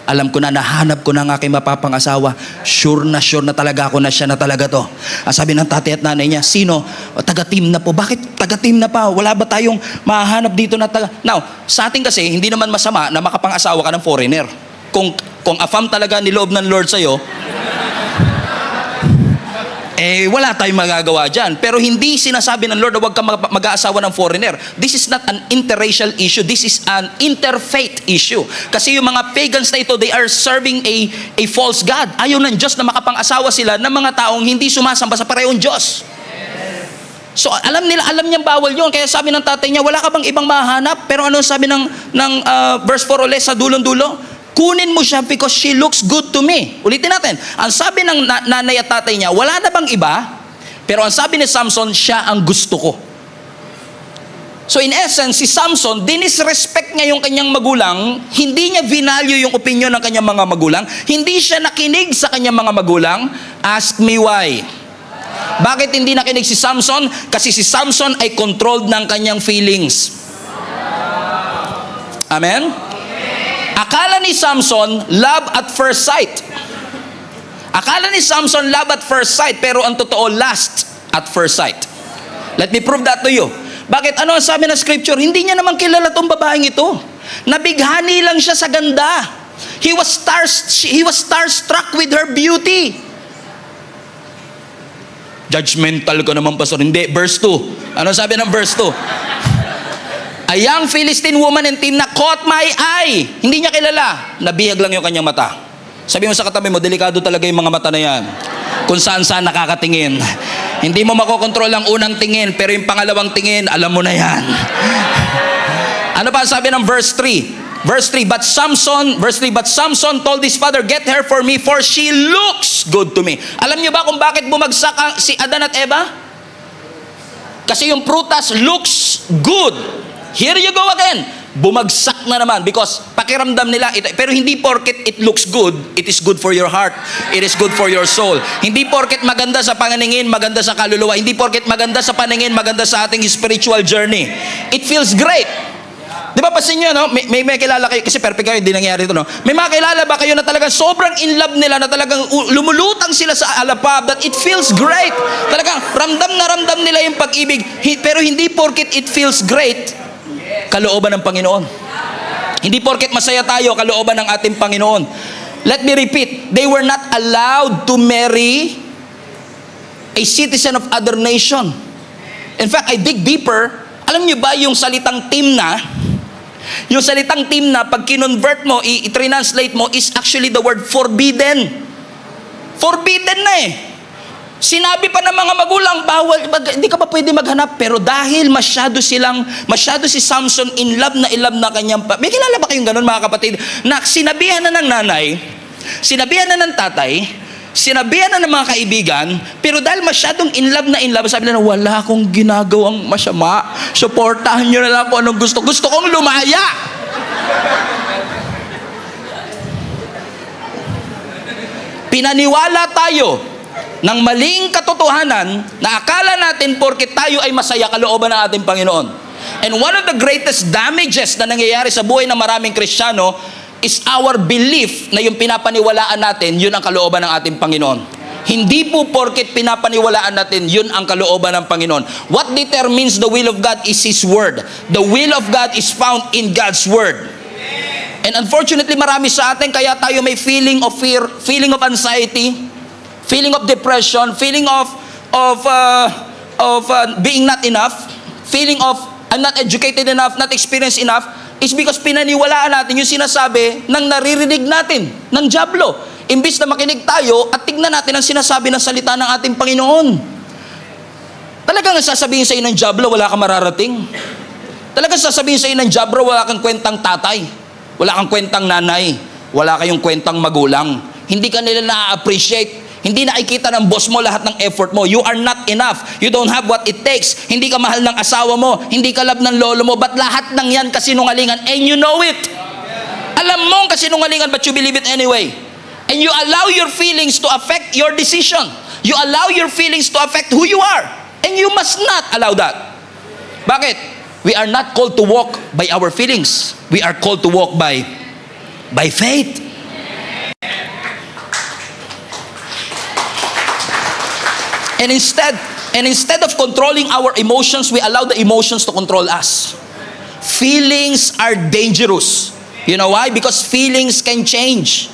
alam ko na, nahanap ko na ang aking mapapangasawa. Sure na talaga ako na siya na talaga to. Ang sabi ng tatay at nanay niya, sino? Taga-Timna po. Bakit taga-Timna pa? Wala ba tayong mahanap dito na taga... Now, sa atin kasi, hindi naman masama na makapangasawa ka ng foreigner. Kung afam talaga niloob ng Lord sa'yo, wala tayong magagawa dyan. Pero hindi sinasabi ng Lord na huwag kang mag-aasawa ng foreigner. This is not an interracial issue. This is an interfaith issue. Kasi yung mga pagans na ito, they are serving a false God. Ayaw ng Diyos na makapang-asawa sila ng mga taong hindi sumasamba sa parehong Diyos. So alam niyang bawal yun. Kaya sabi ng tatay niya, wala ka bang ibang mahanap? Pero ano sabi ng verse 4 ulit sa dulong-dulo? Kunin mo siya because she looks good to me. Ulitin natin. Ang sabi ng nanay at tatay niya, wala na bang iba? Pero ang sabi ni Samson, siya ang gusto ko. So in essence, si Samson, dinisrespect niya yung kanyang magulang, hindi niya vinalue yung opinion ng kanyang mga magulang, hindi siya nakinig sa kanyang mga magulang. Ask me why. Bakit hindi nakinig si Samson? Kasi si Samson ay controlled ng kanyang feelings. Amen? Akala ni Samson, love at first sight. Akala ni Samson, love at first sight, pero ang totoo, lust at first sight. Let me prove that to you. Bakit? Ano ang sabi ng scripture? Hindi niya naman kilala tong babaeng ito. Nabighani lang siya sa ganda. He was starstruck with her beauty. Judgmental ka naman, pastor. Hindi, verse 2. Ano sabi ng verse 2? A young Philistine woman in Timna caught my eye. Hindi niya kilala. Nabihag lang yung kanyang mata. Sabi mo sa katabi mo, delikado talaga yung mga mata na yan. Kung saan nakakatingin. Hindi mo makokontrol ang unang tingin, pero yung pangalawang tingin, alam mo na yan. Ano pa sabi ng verse 3? Verse 3, but Samson told his father, get her for me, for she looks good to me. Alam niyo ba kung bakit bumagsak si Adan at Eva? Kasi yung prutas looks good. Here you go again. Bumagsak na naman because pakiramdam nila ito. Pero hindi porket it looks good, it is good for your heart. It is good for your soul. Hindi porket maganda sa paningin, maganda sa kaluluwa. Hindi porket maganda sa paningin, maganda sa ating spiritual journey. It feels great. Di ba pasin nyo, no? May kilala kayo, kasi perfect kayo, hindi nangyari ito, no? May mga kilala ba kayo na talagang sobrang in love nila, na talagang lumulutang sila sa alapab, that it feels great. Talagang ramdam na ramdam nila yung pag-ibig. Pero hindi porket it feels great, kalooban ng Panginoon. Hindi porket masaya tayo, kalooban ng ating Panginoon. Let me repeat, they were not allowed to marry a citizen of other nation. In fact, I dig deeper. Alam niyo ba yung salitang Timna? Yung salitang Timna, pag kinonvert mo, i-translate mo, is actually the word forbidden. Forbidden na eh. Sinabi pa ng mga magulang, bawal, hindi ka pa pwede maghanap. Pero dahil masyado si Samson in love na kanyang may kilala ba kayong ganun, mga kapatid? Na sinabihan na ng nanay, sinabihan na ng tatay, sinabihan na ng mga kaibigan, pero dahil masyadong in love, sabi nila, wala akong ginagawang masama. Suportahan nyo na lang kung anong gusto. Gusto kong lumaya. Pinaniwala tayo ng maling katotohanan na akala natin porket tayo ay masaya, kalooban ng ating Panginoon. And one of the greatest damages na nangyayari sa buhay ng maraming Kristiyano is our belief na yung pinapaniwalaan natin, yun ang kalooban ng ating Panginoon. Hindi po porket pinapaniwalaan natin, yun ang kalooban ng Panginoon. What determines the will of God is His Word. The will of God is found in God's Word. And unfortunately, marami sa atin, kaya tayo may feeling of fear, feeling of anxiety, feeling of depression, feeling of being not enough, feeling of I'm not educated enough, not experienced enough, is because pinaniwalaan natin yung sinasabi ng naririnig natin, ng dyablo. Imbis na makinig tayo at tignan natin ang sinasabi ng salita ng ating Panginoon. Talagang sasabihin sa iyo ng dyablo, wala kang mararating. Talagang sasabihin sa iyo ng dyablo, wala kang kwentang tatay, wala kang kwentang nanay, wala kayong kwentang magulang. Hindi ka nila na-appreciate. Hindi nakikita ng boss mo lahat ng effort mo. You are not enough. You don't have what it takes. Hindi ka mahal ng asawa mo. Hindi ka love ng lolo mo. But lahat ng yan kasinungalingan. And you know it. Alam mo kasinungalingan, but you believe it anyway. And you allow your feelings to affect your decision. You allow your feelings to affect who you are. And you must not allow that. Bakit? We are not called to walk by our feelings. We are called to walk by faith. And instead of controlling our emotions, we allow the emotions to control us. Feelings are dangerous. You know why? Because feelings can change.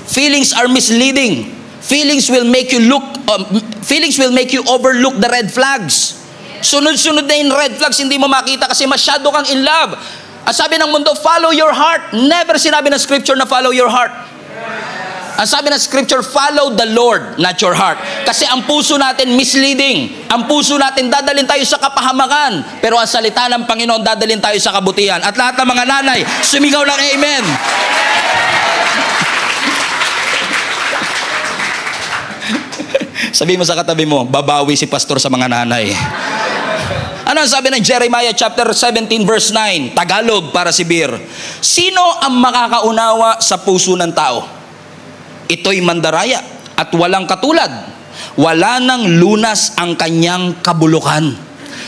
Feelings are misleading. Feelings will make you overlook the red flags. Sunod-sunod na yung red flags, hindi mo makita kasi masyado kang in love. Ang sabi ng mundo, follow your heart. Never sinabi ng scripture na follow your heart. Ang sabi ng scripture, follow the Lord, not your heart. Kasi ang puso natin misleading. Ang puso natin dadalhin tayo sa kapahamakan. Pero ang salita ng Panginoon dadalhin tayo sa kabutihan. At lahat ng mga nanay, sumigaw ng amen. Sabi mo sa katabi mo, babawi si pastor sa mga nanay. Ano ang sabi ng Jeremiah chapter 17 verse 9? Tagalog para si Bir. Sino ang makakaunawa sa puso ng tao? Ito'y mandaraya at walang katulad. Wala nang lunas ang kanyang kabulukan.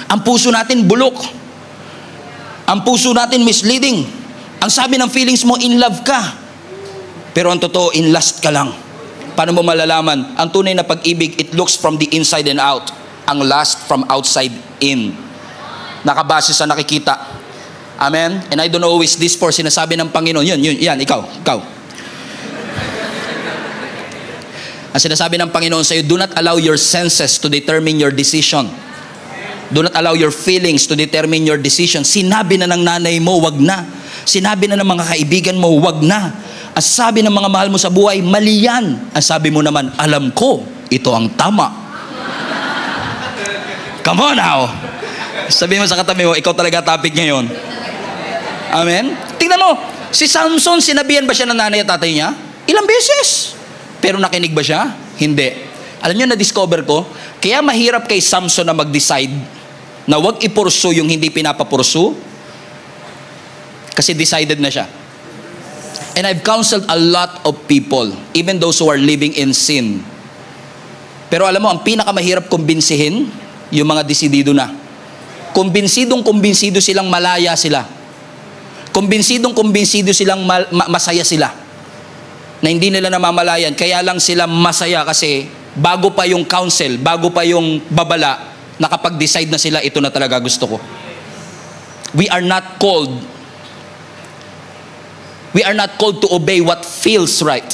Ang puso natin bulok. Ang puso natin misleading. Ang sabi ng feelings mo, in love ka. Pero ang totoo, in lust ka lang. Paano mo malalaman? Ang tunay na pag-ibig, it looks from the inside and out. Ang lust from outside in. Nakabase sa nakikita. Amen? And I don't know who is this for. Sinasabi ng Panginoon. Yan, ikaw. Ang sinasabi ng Panginoon sa iyo, do not allow your senses to determine your decision. Do not allow your feelings to determine your decision. Sinabi na ng nanay mo, wag na. Sinabi na ng mga kaibigan mo, wag na. Ang sabi ng mga mahal mo sa buhay, mali yan. Ang sabi mo naman, alam ko, ito ang tama. Come on now. Sabi mo sa katabi mo, ikaw talaga topic ngayon. Amen? Tingnan mo, si Samson, sinabihan ba siya ng nanay at tatay niya? Ilang beses. Pero nakinig ba siya? Hindi. Alam niyo, na-discover ko, kaya mahirap kay Samson na mag-decide na wag ipursu yung hindi pinapapursu kasi decided na siya. And I've counseled a lot of people, even those who are living in sin. Pero alam mo, ang pinakamahirap kumbinsihin, yung mga desidido na. Kumbinsido silang malaya sila. Kumbinsido silang masaya sila. Na hindi nila namamalayan, kaya lang sila masaya kasi bago pa yung counsel, bago pa yung babala, nakapag-decide na sila, ito na talaga gusto ko. We are not called to obey what feels right.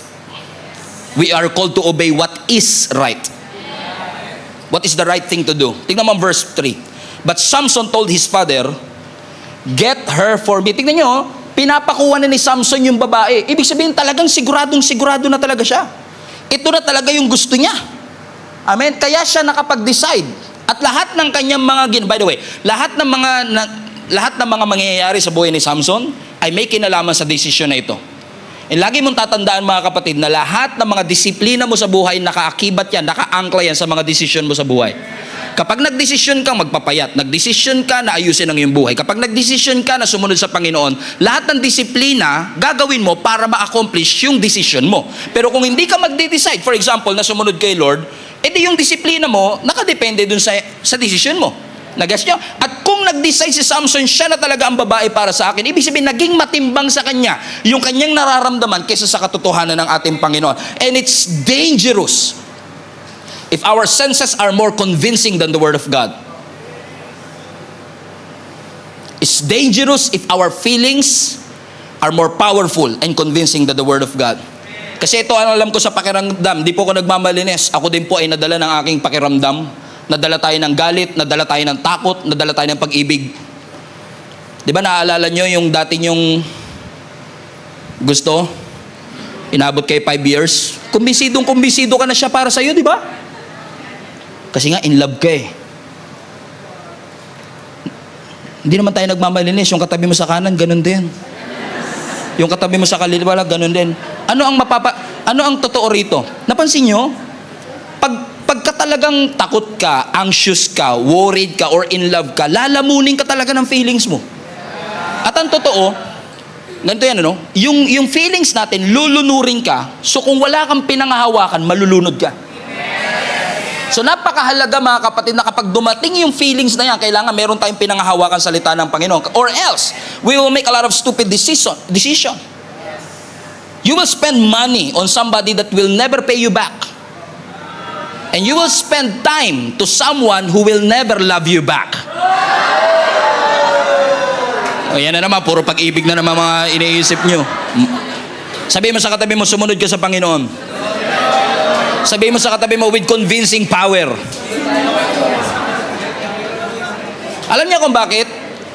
We are called to obey what is right. What is the right thing to do? Tingnan mo verse 3. But Samson told his father, get her for me. Tingnan nyo, pinapakuha na ni Samson yung babae. Ibig sabihin talagang sigurado na talaga siya. Ito na talaga yung gusto niya. Amen? Kaya siya nakapag-decide. At lahat ng kanyang mga, by the way, lahat ng mga mangyayari sa buhay ni Samson ay may kinalaman sa desisyon na ito. And lagi mong tatandaan mga kapatid na lahat ng mga disiplina mo sa buhay, nakaakibat yan, nakaangkla yan sa mga desisyon mo sa buhay. Kapag nagdesisyon kang magpapayat, nagdesisyon ka na ayusin ang iyong buhay, kapag nagdesisyon ka na sumunod sa Panginoon, lahat ng disiplina gagawin mo para ma-accomplish yung desisyon mo. Pero kung hindi ka magde-decide, for example, na sumunod kay Lord, edi yung disiplina mo, nakadepende dun sa desisyon mo. Nagas nyo? At kung nag-decide si Samson, siya na talaga ang babae para sa akin, ibig sabihin, naging matimbang sa kanya yung kanyang nararamdaman kaysa sa katotohanan ng ating Panginoon. And it's dangerous if our senses are more convincing than the Word of God. It's dangerous if our feelings are more powerful and convincing than the Word of God. Kasi ito, alam ko sa pakiramdam, di po ako nagmamalinis. Ako din po ay nadala ng aking pakiramdam. Nadala tayo ng galit, nadala tayo ng takot, nadala tayo ng pag-ibig. Di ba naaalala nyo yung dati nyong gusto? Inabot kayo 5 years. Kumbinsido ka na siya para sa'yo, di ba? Kasi nga, in love ka eh. Hindi naman tayo nagmamalinis. Yung katabi mo sa kanan, ganun din. Yung katabi mo sa kaliwa, ganun din. Ano ang totoo rito? Napansin nyo? Pagka talagang takot ka, anxious ka, worried ka, or in love ka, lalamunin ka talaga ng feelings mo. At ang totoo, ganito yan, ano? Yung feelings natin, lulunurin ka. So kung wala kang pinangahawakan, malulunod ka. So napakahalaga mga kapatid na kapag dumating yung feelings na yan, kailangan meron tayong pinangahawakan salita ng Panginoon. Or else, we will make a lot of stupid decision. You will spend money on somebody that will never pay you back. And you will spend time to someone who will never love you back. O yan na naman, puro pag-ibig na naman mga iniisip nyo. Sabihin mo sa katabi mo, sumunod ka sa Panginoon. Sabihin mo sa katabi mo, with convincing power. Alam niya kung bakit?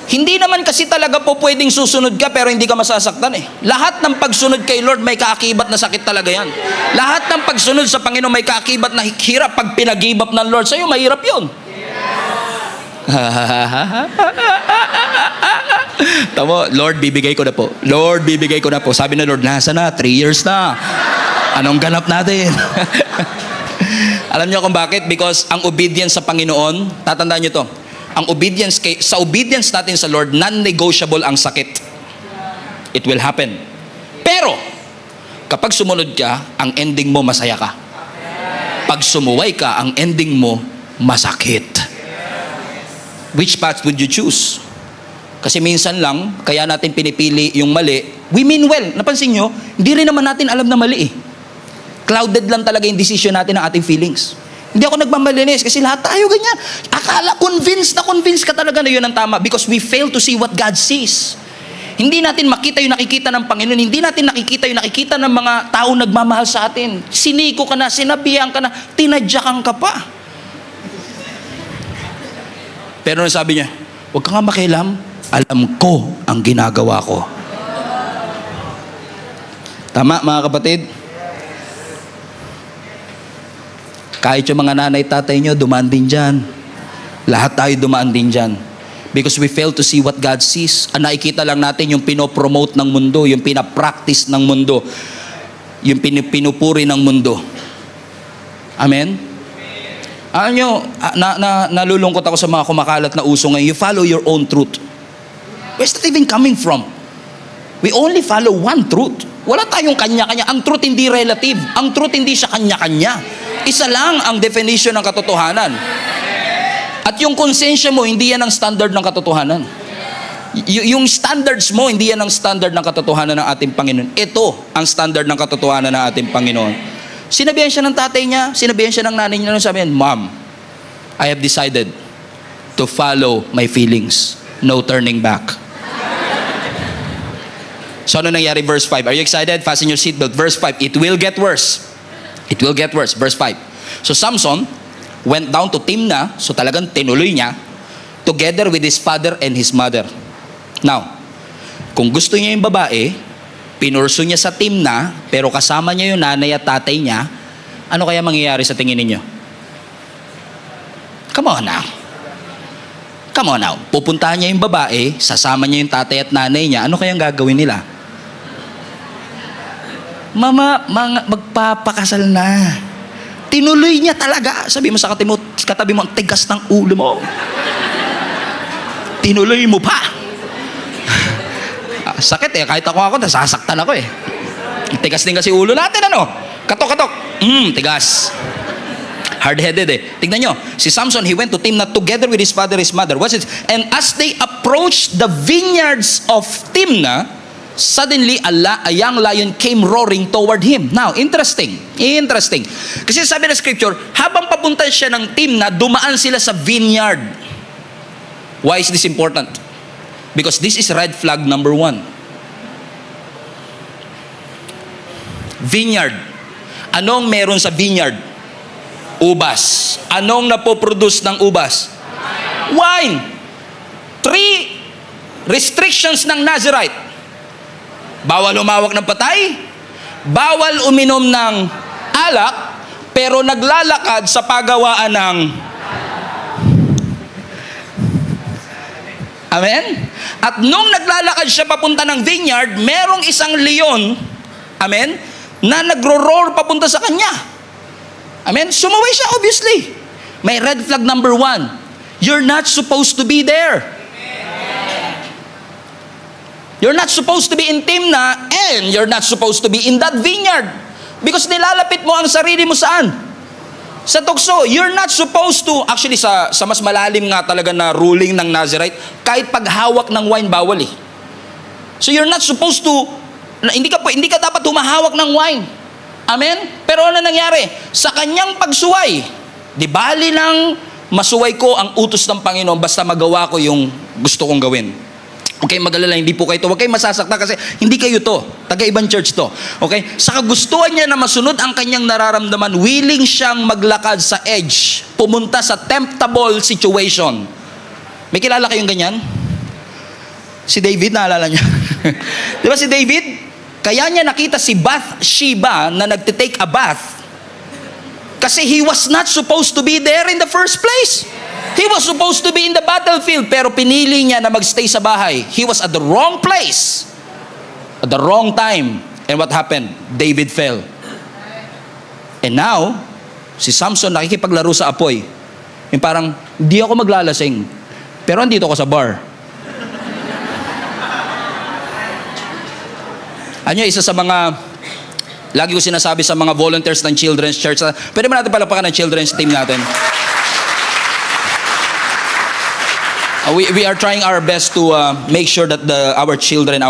Hindi naman kasi talaga po pwedeng susunod ka pero hindi ka masasaktan eh. Lahat ng pagsunod kay Lord may kaakibat na sakit talaga yan. Lahat ng pagsunod sa Panginoon may kaakibat na hirap. Pag pinag-give up ng Lord sa'yo, mahirap yun. Tamo, Lord, bibigay ko na po. Lord, bibigay ko na po. Sabi na Lord, nasa na? 3 years na. Anong ganap natin? Alam niyo kung bakit? Because ang obedience sa Panginoon, tatandaan niyo to, ang obedience sa obedience natin sa Lord, non-negotiable ang sakit. It will happen. Pero, kapag sumunod ka, ang ending mo masaya ka. Pag sumuway ka, ang ending mo masakit. Which path would you choose? Kasi minsan lang, kaya natin pinipili yung mali. We mean well. Napansin nyo, hindi rin naman natin alam na mali eh. Clouded lang talaga yung decision natin ng ating feelings. Hindi ako nagmamalinis kasi lahat tayo ganyan. Akala, convinced ka talaga na yun ang tama because we fail to see what God sees. Hindi natin makita yung nakikita ng Panginoon. Hindi natin nakikita yung nakikita ng mga tao nagmamahal sa atin. Siniko ka na, sinabihan ka na, tinadyakan ka pa. Pero sabi niya, huwag ka nga makialam. Alam ko ang ginagawa ko. Tama mga kapatid? Kahit yung mga nanay, tatay nyo, dumaan din dyan. Lahat tayo dumaan din dyan. Because we fail to see what God sees. Ang nakikita lang natin yung pinopromote ng mundo, yung pinapractice ng mundo, yung pinupuri ng mundo. Amen? Alam nyo, nalulungkot ako sa mga kumakalat na uso ngayon. You follow your own truth. Where's that even coming from? We only follow one truth. Wala tayong kanya-kanya. Ang truth hindi relative. Ang truth hindi siya kanya-kanya. Isa lang ang definition ng katotohanan. At yung konsensya mo, hindi yan ang standard ng katotohanan. Yung standards mo, hindi yan ang standard ng katotohanan ng ating Panginoon. Ito ang standard ng katotohanan ng ating Panginoon. Sinabihan siya ng tatay niya, sinabihan siya ng nanay niya, sabi niya, Mom, I have decided to follow my feelings. No turning back. So ano nangyari? Verse 5. Are you excited? Fasten your seatbelt. Verse 5. It will get worse. It will get worse. Verse 5. So Samson went down to Timnah. So talagang tinuloy niya together with his father and his mother. Now, kung gusto niya yung babae, pinurso niya sa Timnah, pero kasama niya yung nanay at tatay niya, ano kaya mangyayari sa tingin ninyo? Come on now. Come on now. Pupuntahan niya yung babae, sasama niya yung tatay at nanay niya, ano kayang gagawin nila? Mama, magpapakasal na. Tinuloy niya talaga. Sabi mo sa katabi mo, ang tigas ng ulo mo. Tinuloy mo pa. Sakit eh. Kahit ako, nasasaktan ako eh. Tigas din kasi ulo natin, ano? Katok-katok. Tigas. Hard-headed eh. Tignan nyo. Si Samson, he went to Timnah together with his father and his mother. What's it? And as they approached the vineyards of Timnah, suddenly a young lion came roaring toward him. Now, interesting. Kasi sabi ng scripture, habang papunta siya ng Timnah, dumaan sila sa vineyard. Why is this important? Because this is red flag number 1. Vineyard. Anong meron sa vineyard? Ubas. Anong napoproduce ng ubas? Wine. 3 restrictions ng Nazirite. Bawal humawak ng patay, bawal uminom ng alak, pero naglalakad sa pagawaan ng... Amen? At nung naglalakad siya papunta ng vineyard, merong isang leon, amen, na nagro-roar papunta sa kanya. Amen? Sumuway siya, obviously. May red flag number 1. You're not supposed to be there. You're not supposed to be in Timna and you're not supposed to be in that vineyard. Because nilalapit mo ang sarili mo saan? Sa tukso. You're not supposed to, actually sa mas malalim nga talaga na ruling ng Nazirite, kahit paghawak ng wine, bawal eh. So you're not supposed to, hindi ka dapat humahawak ng wine. Amen? Pero ano nangyari? Sa kanyang pagsuway, di bali lang masuway ko ang utos ng Panginoon basta magawa ko yung gusto kong gawin. Okay, mag-alala, hindi po kayo to. Huwag kayong masasakta kasi hindi kayo to. Taga-ibang church to. Okay? Sa kagustuhan niya na masunod ang kanyang nararamdaman, willing siyang maglakad sa edge, pumunta sa temptable situation. May kilala kayong ganyan? Si David, naalala niya? Di ba si David? Kaya niya nakita si Bathsheba na nagtitake a bath kasi he was not supposed to be there in the first place. He was supposed to be in the battlefield, pero pinili niya na magstay sa bahay. He was at the wrong place, at the wrong time. And what happened? David fell. And now, si Samson nakikipaglaro sa apoy. Yung parang, hindi ako maglalasing, pero andito ako sa bar. Ano isa sa mga, lagi ko sinasabi sa mga volunteers ng Children's Church, pwede ba natin palapakan ng Children's team natin? We are trying our best to make sure that our children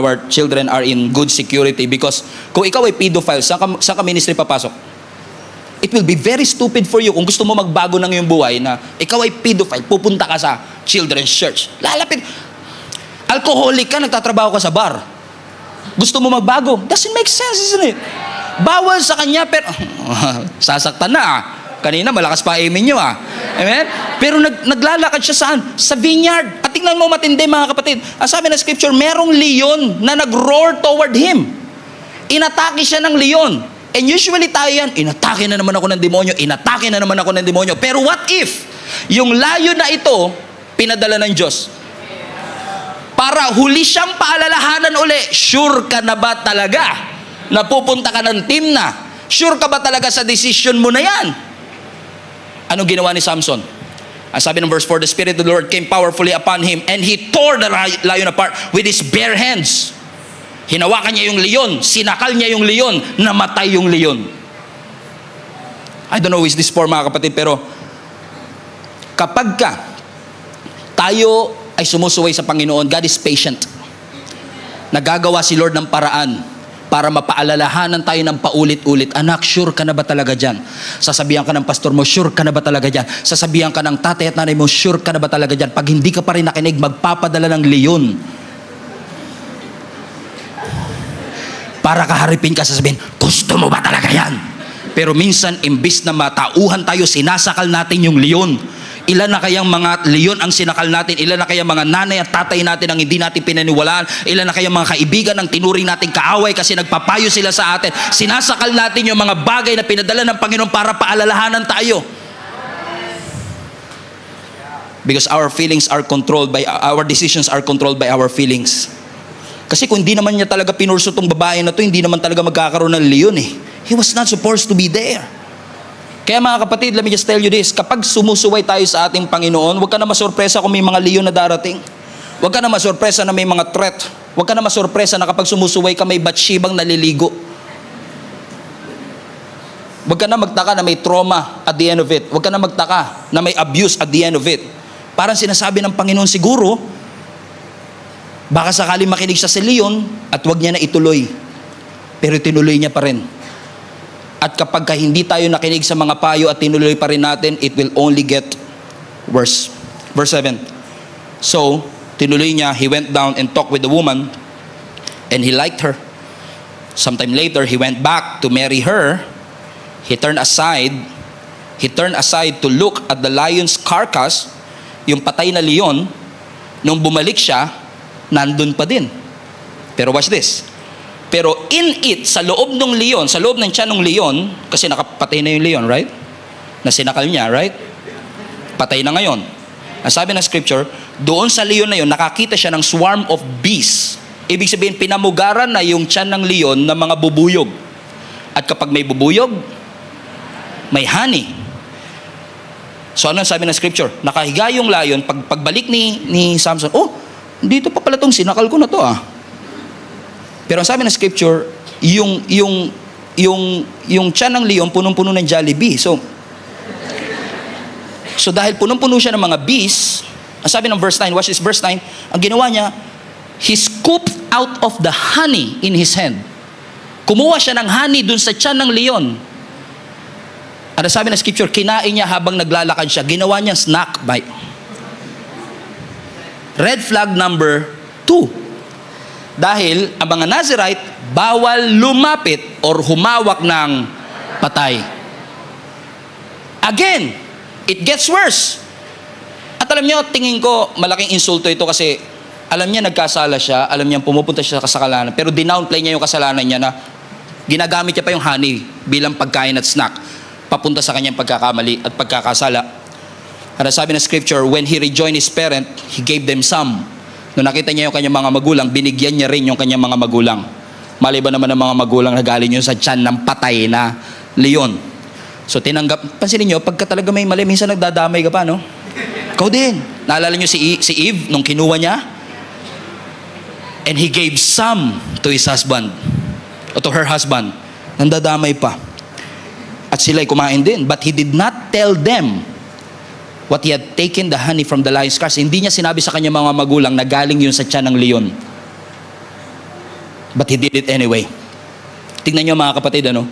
are in good security, because kung ikaw ay pedophile, saan ka ministry papasok? It will be very stupid for you kung gusto mo magbago ng iyong buhay na ikaw ay pedophile, pupunta ka sa Children's Church. Lalapit. Alcoholic ka, nagtatrabaho ka sa bar. Gusto mo magbago? Doesn't make sense, isn't it? Bawal sa kanya, pero sasaktan na ah. Kanina, malakas pa amen nyo ah. Amen? Pero naglalakad siya saan? Sa vineyard. At tingnan mo matindi mga kapatid. Ang sabi ng scripture, merong leon na nag-roar toward him. Inatake siya ng leon. And usually tayo yan, inatake na naman ako ng demonyo, inatake na naman ako ng demonyo. Pero what if, yung layo na ito, pinadala ng Diyos? Para huli siyang paalalahanan uli, sure ka na ba talaga na pupunta ka ng Timna? Sure ka ba talaga sa decision mo na yan? Anong ginawa ni Samson? Ang sabi ng verse 4, the Spirit of the Lord came powerfully upon him and he tore the lion apart with his bare hands. Hinawakan niya yung leon, sinakal niya yung leon, namatay yung leon. I don't know who is this for mga kapatid, pero kapag tayo ay sumusuway sa Panginoon, God is patient. Nagagawa si Lord ng paraan para mapaalalahanan tayo ng paulit-ulit. Anak, sure ka na ba talaga dyan? Sasabihan ka ng pastor mo, sure ka na ba talaga dyan? Sasabihan ka ng tatay at nanay mo, sure ka na ba talaga dyan? Pag hindi ka pa rin nakinig, magpapadala ng leon. Para kaharipin ka, sasabihin, gusto mo ba talaga yan? Pero minsan, imbis na matauhan tayo, sinasakal natin yung leon. Ilan na kayang mga leon ang sinakal natin? Ilan na kayang mga nanay at tatay natin ang hindi natin pinaniwalaan? Ilan na kayang mga kaibigan ang tinuring natin kaaway kasi nagpapayo sila sa atin? Sinasakal natin yung mga bagay na pinadala ng Panginoon para paalalahanan tayo. Because our feelings are controlled by, our decisions are controlled by our feelings. Kasi kung hindi naman niya talaga pinurso tong babae na to, hindi naman talaga magkakaroon ng leon eh. He was not supposed to be there. Kaya mga kapatid, let me just tell you this, kapag sumusuway tayo sa ating Panginoon, huwag ka na masurpresa kung may mga leon na darating. Huwag ka na masurpresa na may mga threat. Huwag ka na masurpresa na kapag sumusuway ka may Bathshebang naliligo. Huwag ka na magtaka na may trauma at the end of it. Huwag ka na magtaka na may abuse at the end of it. Parang sinasabi ng Panginoon siguro, baka sakali makinig siya sa leon at huwag niya na ituloy. Pero tinuloy niya pa rin. At kapag hindi tayo nakinig sa mga payo at tinuloy pa rin natin, it will only get worse. Verse 7. So, tinuloy niya, he went down and talked with the woman, and he liked her. Sometime later, he went back to marry her. He turned aside to look at the lion's carcass, yung patay na leon. Nung bumalik siya, nandun pa din. Pero watch this. Pero in it, sa loob ng leon, sa loob ng tiyan ng leon, kasi nakapatay na yung leon, right? Na sinakal niya, right? Patay na ngayon. Ang sabi ng scripture, doon sa leon na yun, nakakita siya ng swarm of bees. Ibig sabihin, pinamugaran na yung tiyan ng leon ng mga bubuyog. At kapag may bubuyog, may honey. So ano sabi ng scripture? Nakahiga yung lion, pagbalik ni Samson, oh, dito pa pala tong sinakal ko na to ah. Pero ang sabi ng scripture, yung tiyan ng leon, punong-puno ng Jollibee. So dahil punong-puno siya ng mga bees, ang sabi ng verse 9, watch this, verse 9, ang ginawa niya, he scooped out of the honey in his hand. Kumuha siya ng honey dun sa tiyan ng leon. Ano sabi ng scripture, kinain niya habang naglalakad siya. Ginawa niya snack bite. Red flag number 2. Dahil ang mga Nazirite, bawal lumapit or humawak ng patay. Again, it gets worse. At alam niyo, tingin ko, malaking insulto ito kasi alam niya nagkasala siya, alam niya pumupunta siya sa kasalanan, pero dinownplay niya yung kasalanan niya na ginagamit niya pa yung honey bilang pagkain at snack papunta sa kanyang pagkakamali at pagkakasala. At sabi ng scripture, when he rejoined his parent, he gave them some. Nung nakita niya yung kanyang mga magulang, binigyan niya rin yung kanyang mga magulang. Maliban naman ng mga magulang na galing yun sa tiyan ng patay na leon. So tinanggap, pansinin niyo, pagka talaga may mali, minsan nagdadamay ka pa, no? Ikaw din. Naalala niyo si Eve nung kinuha niya? And he gave some to his husband, o to her husband. Nandadamay pa. At sila'y kumain din. But he did not tell them what he had taken the honey from the lion's cars. Hindi niya sinabi sa kanya mga magulang na galing yun sa tiyan ng leon. But he did it anyway. Tingnan niyo mga kapatid, ano?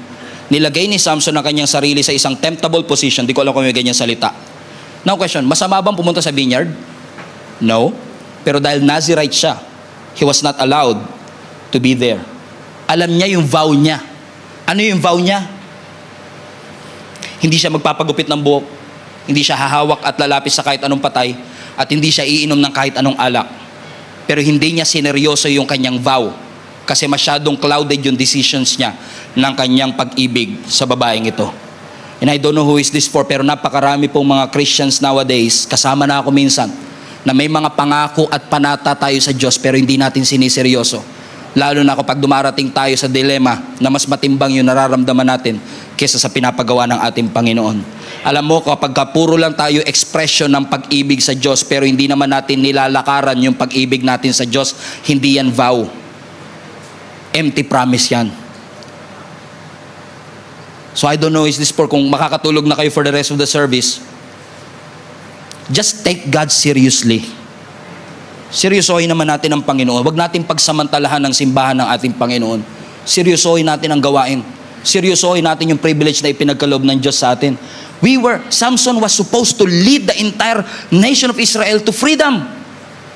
Nilagay ni Samson ang kanyang sarili sa isang temptable position. Di ko alam kung may ganyan salita. Now question, masama bang pumunta sa vineyard? No. Pero dahil Nazirite siya, he was not allowed to be there. Alam niya yung vow niya. Ano yung vow niya? Hindi siya magpapagupit ng buhok. Hindi siya hahawak at lalapis sa kahit anong patay. At hindi siya iinom ng kahit anong alak. Pero hindi niya sineryoso yung kanyang vow. Kasi masyadong clouded yung decisions niya ng kanyang pag-ibig sa babaeng ito. And I don't know who is this for, pero napakarami pong mga Christians nowadays, kasama na ako minsan, na may mga pangako at panata tayo sa Diyos pero hindi natin siniseryoso. Lalo na kapag dumarating tayo sa dilema na mas matimbang yung nararamdaman natin kesa sa pinapagawa ng ating Panginoon. Alam mo, kapag puro lang tayo expression ng pag-ibig sa Diyos pero hindi naman natin nilalakaran yung pag-ibig natin sa Diyos, hindi yan vow. Empty promise yan. So I don't know, is this for kung makakatulog na kayo for the rest of the service, just take God seriously. Seryosohin naman natin ang Panginoon. Huwag natin pagsamantalahan ng simbahan ng ating Panginoon. Seryosohin natin ang gawain. Seryosohin natin yung privilege na ipinagkaloob ng Diyos sa atin. Samson was supposed to lead the entire nation of Israel to freedom.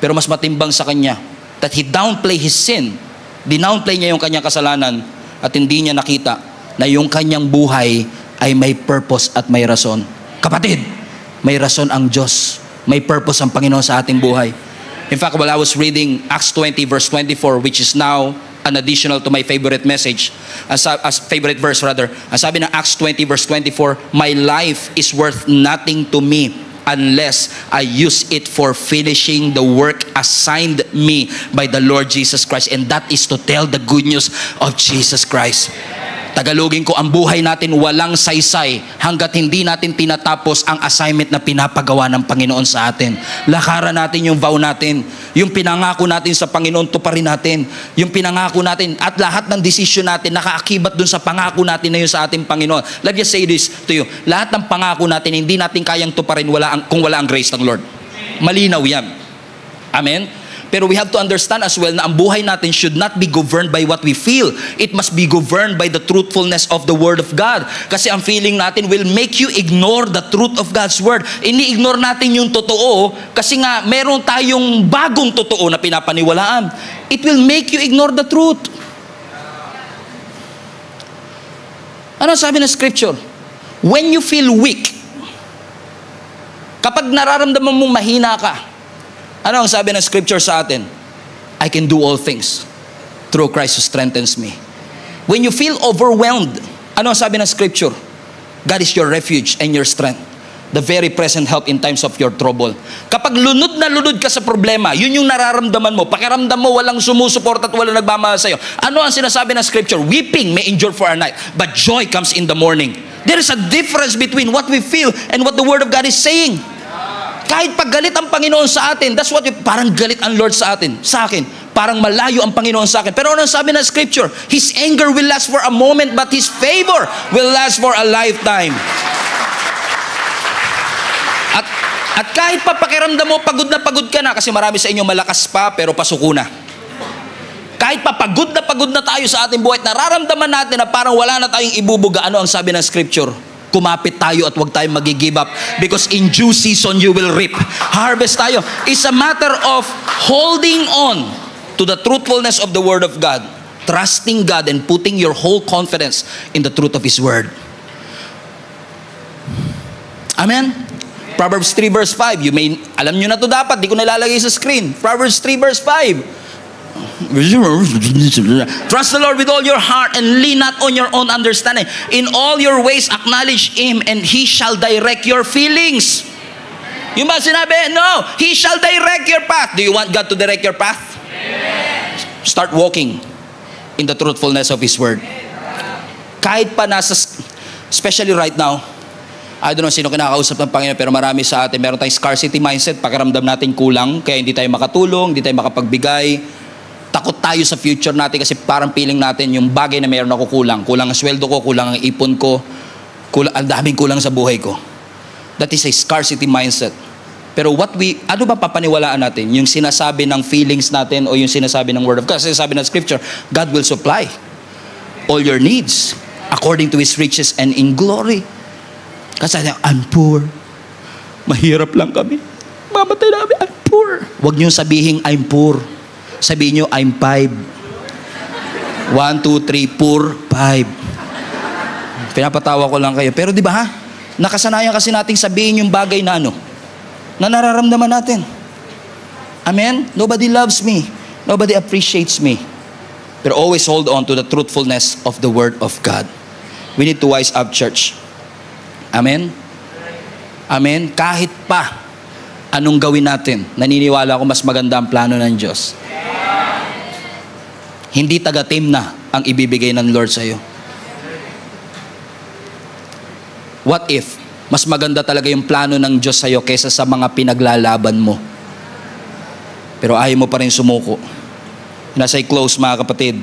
Pero mas matimbang sa kanya that he downplay his sin. Dinownplay niya yung kanyang kasalanan at hindi niya nakita na yung kanyang buhay ay may purpose at may rason. Kapatid, may rason ang Diyos. May purpose ang Panginoon sa ating buhay. In fact, while I was reading Acts 20 verse 24, which is now an additional to my favorite message, as favorite verse rather, ang sabi ng Acts 20 verse 24, my life is worth nothing to me unless I use it for finishing the work assigned me by the Lord Jesus Christ, and that is to tell the good news of Jesus Christ. Tagalogin ko, ang buhay natin walang saysay hanggat hindi natin tinatapos ang assignment na pinapagawa ng Panginoon sa atin. Lakaran natin yung vow natin. Yung pinangako natin sa Panginoon, tuparin natin. Yung pinangako natin at lahat ng desisyon natin nakaakibat dun sa pangako natin na yun sa ating Panginoon. Let me say this to you. Lahat ng pangako natin, hindi natin kayang tuparin kung wala ang grace ng Lord. Malinaw yan. Amen? Pero we have to understand as well na ang buhay natin should not be governed by what we feel. It must be governed by the truthfulness of the Word of God. Kasi ang feeling natin will make you ignore the truth of God's Word. Ini-ignore natin yung totoo kasi nga meron tayong bagong totoo na pinapaniwalaan. It will make you ignore the truth. Ano sabi ng Scripture? When you feel weak, kapag nararamdaman mong mahina ka, ano ang sabi ng Scripture sa atin? I can do all things through Christ who strengthens me. When you feel overwhelmed, ano ang sabi ng Scripture? God is your refuge and your strength, the very present help in times of your trouble. Kapag lunod na lunod ka sa problema, yun yung nararamdaman mo, pakiramdam mo walang sumusuport at walang nagmamahal sa'yo. Ano ang sinasabi ng Scripture? Weeping may endure for a night, but joy comes in the morning. There is a difference between what we feel and what the Word of God is saying. Kahit pag galit ang Panginoon sa atin, that's what parang galit ang Lord sa atin, sa akin. Parang malayo ang Panginoon sa akin. Pero ano sabi ng Scripture? His anger will last for a moment, but His favor will last for a lifetime. At kahit pa pakiramdam mo, pagod ka na, kasi marami sa inyo malakas pa, pero pasuko na. Kahit pa pagod na tayo sa ating buhay, nararamdaman natin na parang wala na tayong ibubuga. Ano ang sabi ng Scripture? Kumapit tayo at huwag tayong mag-give up, because in due season you will reap. Harvest tayo. It's a matter of holding on to the truthfulness of the Word of God, trusting God and putting your whole confidence in the truth of His Word. Amen? Proverbs 3 verse 5. Alam nyo na to dapat, di ko nalalagay sa screen. Proverbs 3 verse 5. Trust the Lord with all your heart and lean not on your own understanding. In all your ways acknowledge Him and He shall direct your feelings. Yung ba sinabi? No, He shall direct your path. Do you want God to direct your path? Amen. Start walking in the truthfulness of His Word. Kahit pa especially right now, I don't know sino kinakausap ng Panginoon, pero marami sa atin, meron tayong scarcity mindset, pakiramdam natin kulang, kaya hindi tayo makatulong, hindi tayo makapagbigay. Takot tayo sa future natin kasi parang feeling natin yung bagay na meron ako kulang. Kulang ang sweldo ko, kulang ang ipon ko, ang daming kulang sa buhay ko. That is a scarcity mindset. Pero ano ba papaniwalaan natin? Yung sinasabi ng feelings natin o yung sinasabi ng Word of God? Kasi sinasabi ng Scripture, God will supply all your needs according to His riches and in glory. Kasi I'm poor. Mahirap lang kami. Mamatay namin, I'm poor. Huwag niyong sabihin, I'm poor. Sabihin nyo, I'm 5. 1, 2, 3, poor, 5. Pinapatawa ko lang kayo. Pero di ba ha? Nakasanayan kasi nating sabihin yung bagay na na nararamdaman natin. Amen? Nobody loves me. Nobody appreciates me. But always hold on to the truthfulness of the Word of God. We need to wise up, church. Amen? Amen? Kahit pa anong gawin natin, naniniwala ako mas maganda ang plano ng Diyos. Hindi taga-team na ang ibibigay ng Lord sa iyo. What if mas maganda talaga yung plano ng Diyos sa iyo kaysa sa mga pinaglalaban mo? Pero ayaw mo pa rin sumuko. Nasa close, mga kapatid.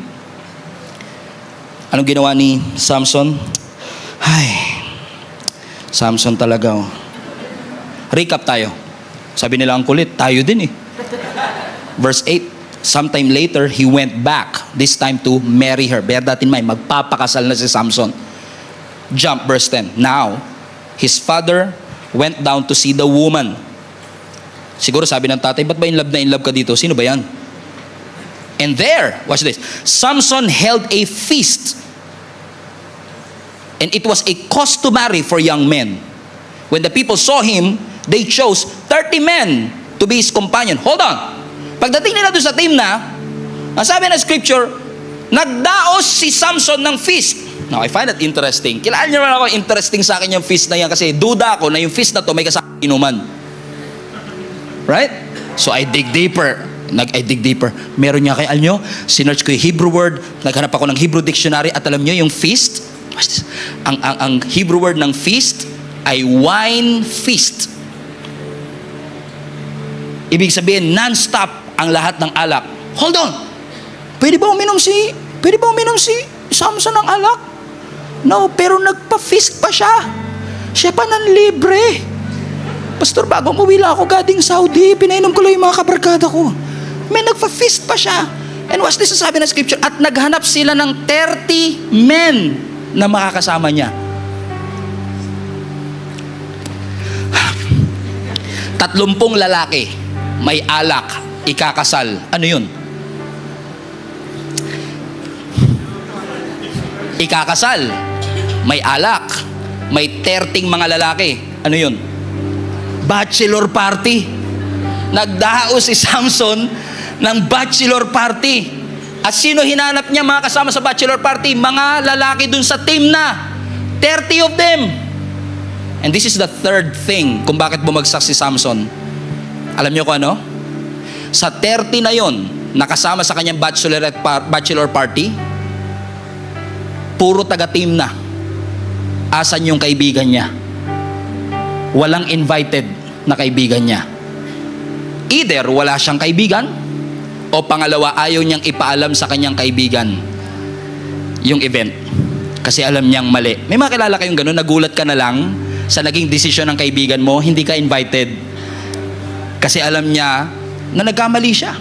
Anong ginawa ni Samson? Samson talaga. Recap tayo. Sabi nila ang kulit, tayo din eh. Verse 8. Sometime later, he went back, this time to marry her. Bear that in mind, magpapakasal na si Samson. Jump, verse 10. Now, his father went down to see the woman. Siguro sabi ng tatay, ba't ba in love ka dito? Sino ba yan? And there, watch this, Samson held a feast. And it was a customary for young men. When the people saw him, they chose 30 men to be his companion. Hold on. Pagdating nila doon sa team ang sabi ng Scripture, nagdaos si Samson ng feast. Now, I find that interesting. Kailangan nyo naman ako, interesting sa akin yung feast na yan kasi duda ako na yung feast na to may kasama inuman. Right? So, I dig deeper. Meron niya kay nyo, sinearch ko yung Hebrew word, naghanap ako ng Hebrew dictionary at alam nyo yung feast, ang Hebrew word ng feast ay wine feast. Ibig sabihin, non-stop ang lahat ng alak. Hold on. Pwede ba uminom si Samson ng alak? No, pero nagpa-feast pa siya. Siya pa nanlibre. Pastor, bago umuwi lang ako galing Saudi, pinainom ko lang yung mga kabarkada ko. May nagpa-feast pa siya. And watch this, sabi ng Scripture, at naghanap sila ng 30 men na makakasama niya. 30 lalaki, may alak, ikakasal. Ano yun? Ikakasal, may alak, may 30 mga lalaki. Ano yun? Bachelor party. Nagdaos si Samson ng bachelor party. At sino hinanap niya mga kasama sa bachelor party? Mga lalaki dun sa team na. 30 of them. And this is the third thing kung bakit bumagsak si Samson. Alam niyo kung ano? Sa 30 na yon, nakasama sa kanyang bachelor party, puro taga-team na. Asan yung kaibigan niya? Walang invited. na kaibigan niya. Either wala siyang kaibigan, o pangalawa, ayaw niyang ipaalam sa kanyang kaibigan yung event. Kasi alam niyang mali. May mga kilala kayong gano'n, nagulat ka na lang sa naging desisyon ng kaibigan mo, hindi ka invited. Kasi alam niya na nagkamali siya.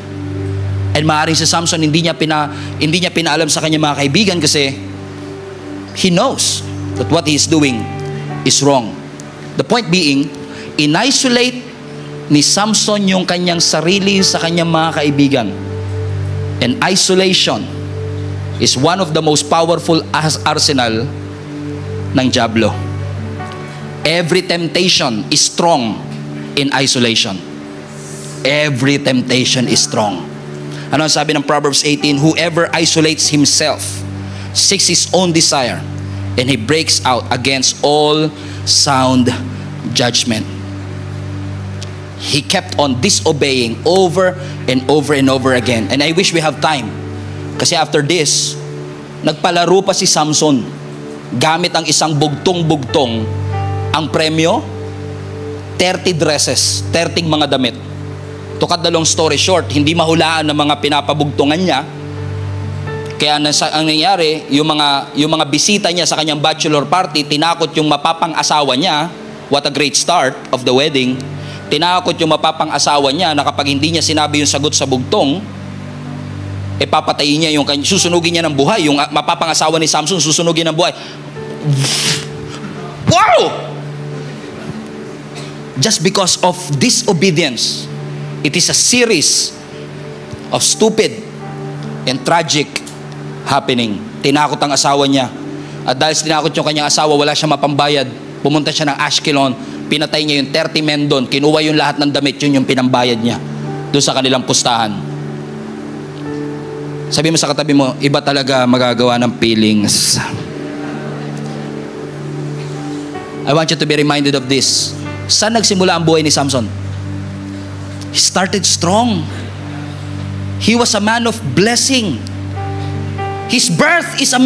And maaaring si Samson, hindi niya pinaalam sa kanyang mga kaibigan kasi he knows that what he is doing is wrong. The point being, in-isolate ni Samson yung kanyang sarili sa kanyang mga kaibigan. And isolation is one of the most powerful arsenal ng diablo. Every temptation is strong in isolation. Every temptation is strong. Ano ang sabi ng Proverbs 18? Whoever isolates himself seeks his own desire, and he breaks out against all sound judgment. He kept on disobeying over and over and over again. And I wish we have time. Kasi after this, nagpalaro pa si Samson gamit ang isang bugtong-bugtong. Ang premyo, 30 dresses, 30 mga damit. To cut the long story short, hindi mahulaan ng mga pinapabugtungan niya. Kaya ang nangyari, yung mga bisita niya sa kanyang bachelor party, tinakot yung mapapang-asawa niya. What a great start of the wedding. Tinakot yung mapapang-asawa niya na kapag hindi niya sinabi yung sagot sa bugtong, papatayin niya susunugin niya ng buhay. Yung mapapang-asawa ni Samson, susunugin ng buhay. Wow! Just because of disobedience, it is a series of stupid and tragic happening. Tinakot ang asawa niya. At dahil tinakot yung kanyang asawa, wala siya mapambayad. Pumunta siya ng Ashkelon, pinatay niya yung 30 men doon, kinuha yung lahat ng damit, yun yung pinambayad niya doon sa kanilang pustahan. Sabi mo sa katabi mo, iba talaga magagawa ng feelings. I want you to be reminded of this. Saan nagsimula ang buhay ni Samson? He started strong. He was a man of blessing. His birth is a